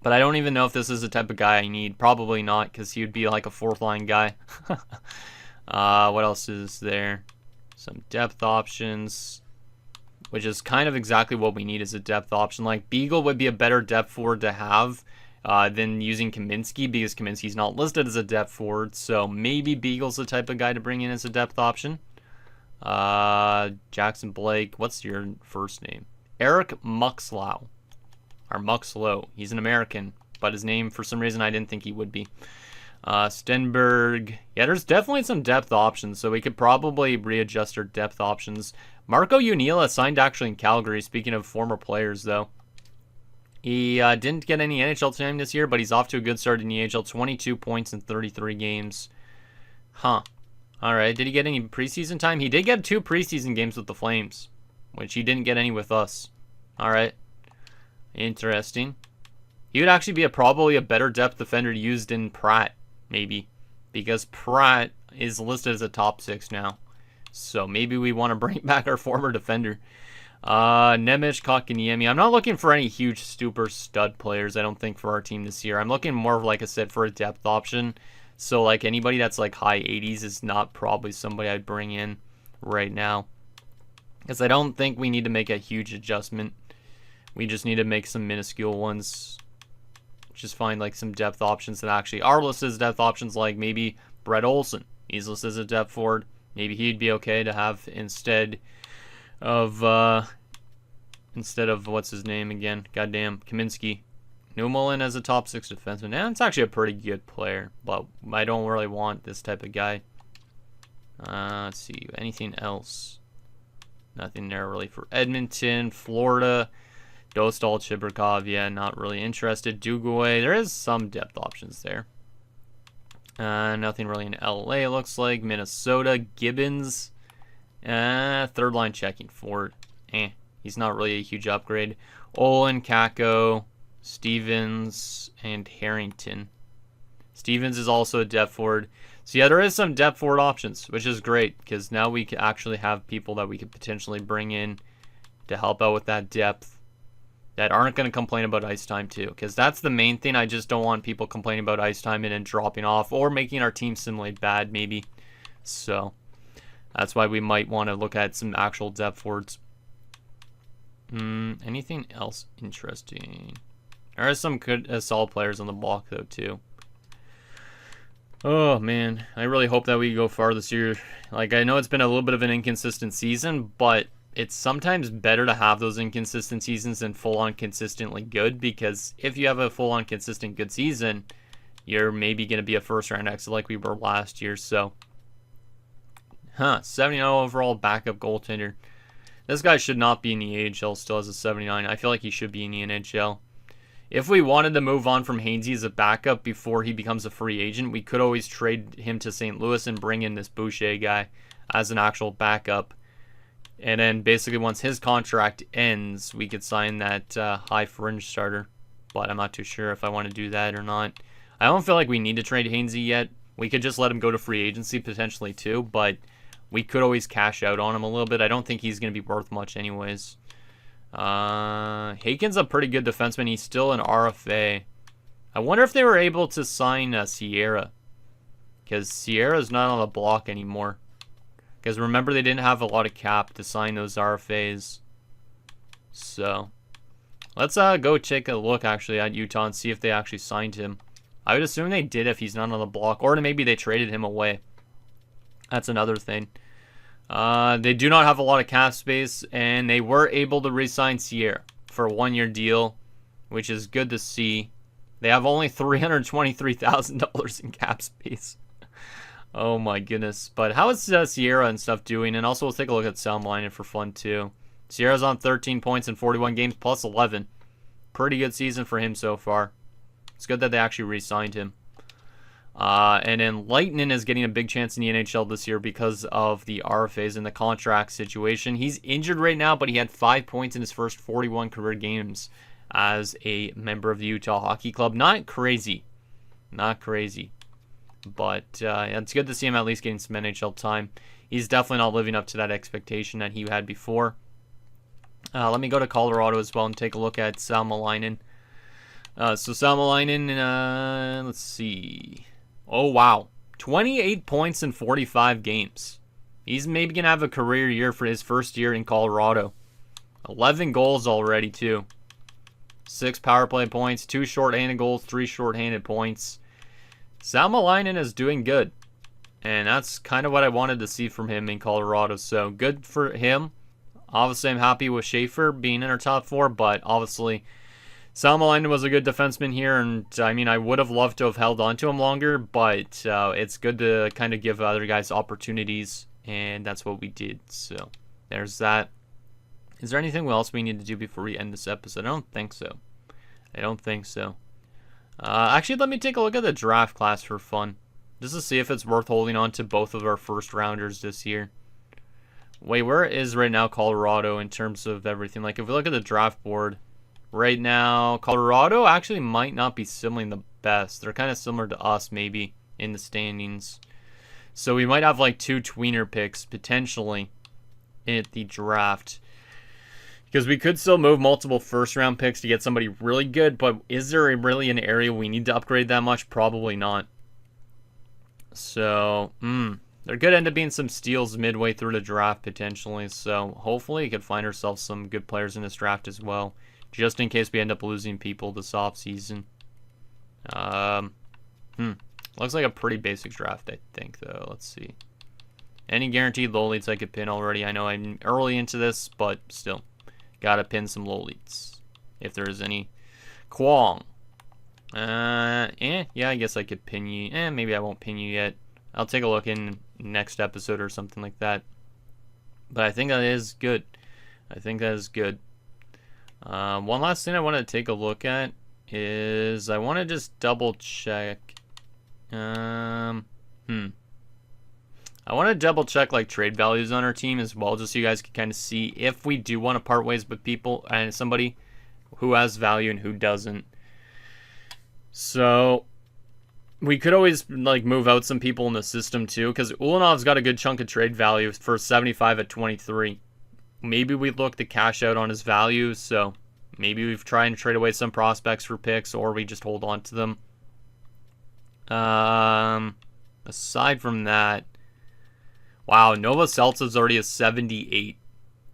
But I don't even know if this is the type of guy I need. Probably not, because he would be like a fourth-line guy. What else is there? Some depth options, which is kind of exactly what we need as a depth option. Like, Beagle would be a better depth forward to have than using Kaminsky, because Kaminsky's not listed as a depth forward. So maybe Beagle's the type of guy to bring in as a depth option. Jackson Blake. What's your first name? Eric Muxlow. Or Muxlow. He's an American, but his name, for some reason, I didn't think he would be. Stenberg. Yeah, there's definitely some depth options, so we could probably readjust our depth options. Marco Unila signed actually in Calgary, speaking of former players, though. He didn't get any NHL time this year, but he's off to a good start in the AHL. 22 points in 33 games. Huh. Alright, did he get any preseason time? He did get 2 preseason games with the Flames, which he didn't get any with us. Alright. Interesting. He would actually be probably a better depth defender used in Pratt, maybe. Because Pratt is listed as a top 6 now. So maybe we want to bring back our former defender. Nemec Kotkaniemi. I'm not looking for any huge super stud players, I don't think, for our team this year. I'm looking more of, like I said, for a depth option. So, like, anybody that's, like, high 80s is not probably somebody I'd bring in right now. Because I don't think we need to make a huge adjustment. We just need to make some minuscule ones. Just find, like, some depth options that actually are listed as depth options, like maybe Brett Olson. He's listed as a depth forward. Maybe he'd be okay to have instead of what's his name again? Goddamn, Kaminsky. Newmolin as a top 6 defenseman. And it's actually a pretty good player, but I don't really want this type of guy. Let's see. Anything else? Nothing there really for Edmonton. Florida. Dostal, Chibrikov. Yeah, not really interested. Duguay. There is some depth options there. Nothing really in LA, it looks like. Minnesota. Gibbons. Third line checking. Ford. He's not really a huge upgrade. Olin, Kako, Stevens, and Harrington. Stevens is also a depth forward. So yeah, there is some depth forward options, which is great, because now we can actually have people that we could potentially bring in to help out with that depth that aren't going to complain about ice time too, because that's the main thing. I just don't want people complaining about ice time and then dropping off or making our team simulate bad maybe. So that's why we might want to look at some actual depth forwards. Anything else interesting? There are some good solid players on the block though too. Oh man, I really hope that we go far this year. Like, I know it's been a little bit of an inconsistent season, but it's sometimes better to have those inconsistent seasons than full-on consistently good, because if you have a full-on consistent good season, you're maybe going to be a first-round exit like we were last year. So, 79 overall backup goaltender. This guy should not be in the AHL, still has a 79. I feel like he should be in the NHL. If we wanted to move on from Hainsey as a backup before he becomes a free agent, we could always trade him to St. Louis and bring in this Boucher guy as an actual backup. And then basically once his contract ends, we could sign that high fringe starter. But I'm not too sure if I want to do that or not. I don't feel like we need to trade Hainsey yet. We could just let him go to free agency potentially too, but we could always cash out on him a little bit. I don't think he's going to be worth much anyways. Haken's a pretty good defenseman. He's still an RFA. I wonder if they were able to sign Sierra. Because Sierra's not on the block anymore. Because remember, they didn't have a lot of cap to sign those RFAs. So, let's go take a look, actually, at Utah and see if they actually signed him. I would assume they did if he's not on the block. Or maybe they traded him away. That's another thing. They do not have a lot of cap space. And they were able to re-sign Sierra for a one-year deal. Which is good to see. They have only $323,000 in cap space. Oh my goodness. But how is Sierra and stuff doing? And also we'll take a look at Salmelainen for fun too. Sierra's on 13 points in 41 games plus 11. Pretty good season for him so far. It's good that they actually re-signed him. And then Lightning is getting a big chance in the NHL this year because of the RFAs and the contract situation. He's injured right now, but he had 5 points in his first 41 career games as a member of the Utah Hockey Club. Not crazy. Not crazy. But it's good to see him at least getting some NHL time. He's definitely not living up to that expectation that he had before. Let me go to Colorado as well and take a look at Salmelainen. So Salmelainen, let's see. Oh, wow. 28 points in 45 games. He's maybe going to have a career year for his first year in Colorado. 11 goals already, too. 6 power play points, 2 shorthanded goals, 3 shorthanded points. Salmelainen is doing good. And that's kind of what I wanted to see from him in Colorado. So good for him. Obviously, I'm happy with Schaefer being in our top 4. But obviously, Salmelainen was a good defenseman here. And I mean, I would have loved to have held on to him longer. But it's good to kind of give other guys opportunities. And that's what we did. So there's that. Is there anything else we need to do before we end this episode? I don't think so. I don't think so. Actually, let me take a look at the draft class for fun. Just to see if it's worth holding on to both of our first rounders this year. Wait, where is right now Colorado in terms of everything? Like, if we look at the draft board, right now, Colorado actually might not be similarly the best. They're kind of similar to us, maybe, in the standings. So we might have, like, 2 tweener picks, potentially, at the draft. Because we could still move multiple first-round picks to get somebody really good, but is there really an area we need to upgrade that much? Probably not. So, there could end up being some steals midway through the draft, potentially. So, hopefully, we could find ourselves some good players in this draft as well, just in case we end up losing people this offseason. Looks like a pretty basic draft, I think, though. Let's see. Any guaranteed low leads I could pin already. I know I'm early into this, but still. Gotta pin some low leads. If there is any. Kwong. Yeah, I guess I could pin you. Maybe I won't pin you yet. I'll take a look in next episode or something like that. But I think that is good. I think that is good. One last thing I want to take a look at is I want to just double check. I want to double check like trade values on our team as well, just so you guys can kind of see if we do want to part ways with people and somebody who has value and who doesn't. So we could always like move out some people in the system too, because Ulanov's got a good chunk of trade value for 75 at 23. Maybe we look to cash out on his value, so maybe we've tried to trade away some prospects for picks, or we just hold on to them. Aside from that, wow, Novoseltsev's already a 78.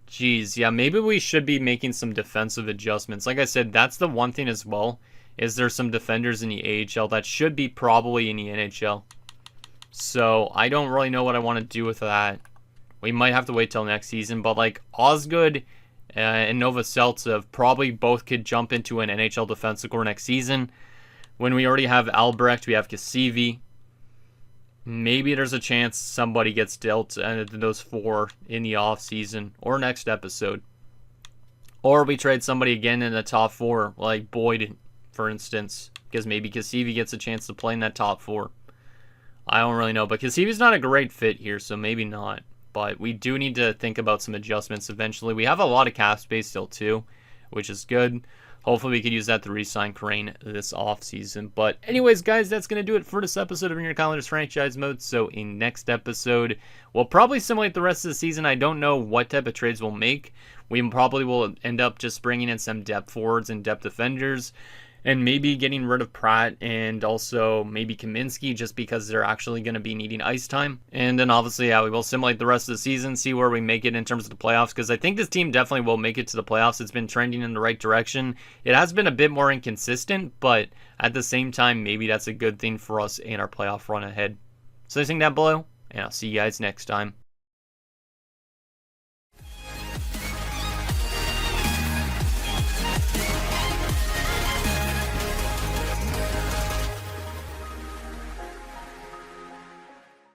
Jeez, yeah, maybe we should be making some defensive adjustments. Like I said, that's the one thing as well, is there's some defenders in the AHL that should be probably in the NHL. So, I don't really know what I want to do with that. We might have to wait till next season, but like Osgood and Novoseltsev probably both could jump into an NHL defensive core next season. When we already have Albrecht, we have Kasivi. Maybe there's a chance somebody gets dealt those 4 in the offseason or next episode. Or we trade somebody again in the top 4, like Boyd, for instance. Because maybe Kasivi gets a chance to play in that top 4. I don't really know. But Kasivi's not a great fit here, so maybe not. But we do need to think about some adjustments eventually. We have a lot of cap space still, too, which is good. hopefully we could use that to re-sign Crane this offseason. But anyways, guys, that's going to do it for this episode of In Your Calendars Franchise Mode. So in next episode, we'll probably simulate the rest of the season. I don't know what type of trades we'll make. We probably will end up just bringing in some depth forwards and depth defenders, and maybe getting rid of Pratt and also maybe Kaminsky just because they're actually going to be needing ice time. And then obviously, we will simulate the rest of the season, see where we make it in terms of the playoffs, because I think this team definitely will make it to the playoffs. It's been trending in the right direction. It has been a bit more inconsistent, but at the same time, maybe that's a good thing for us in our playoff run ahead. So anything down below, and I'll see you guys next time.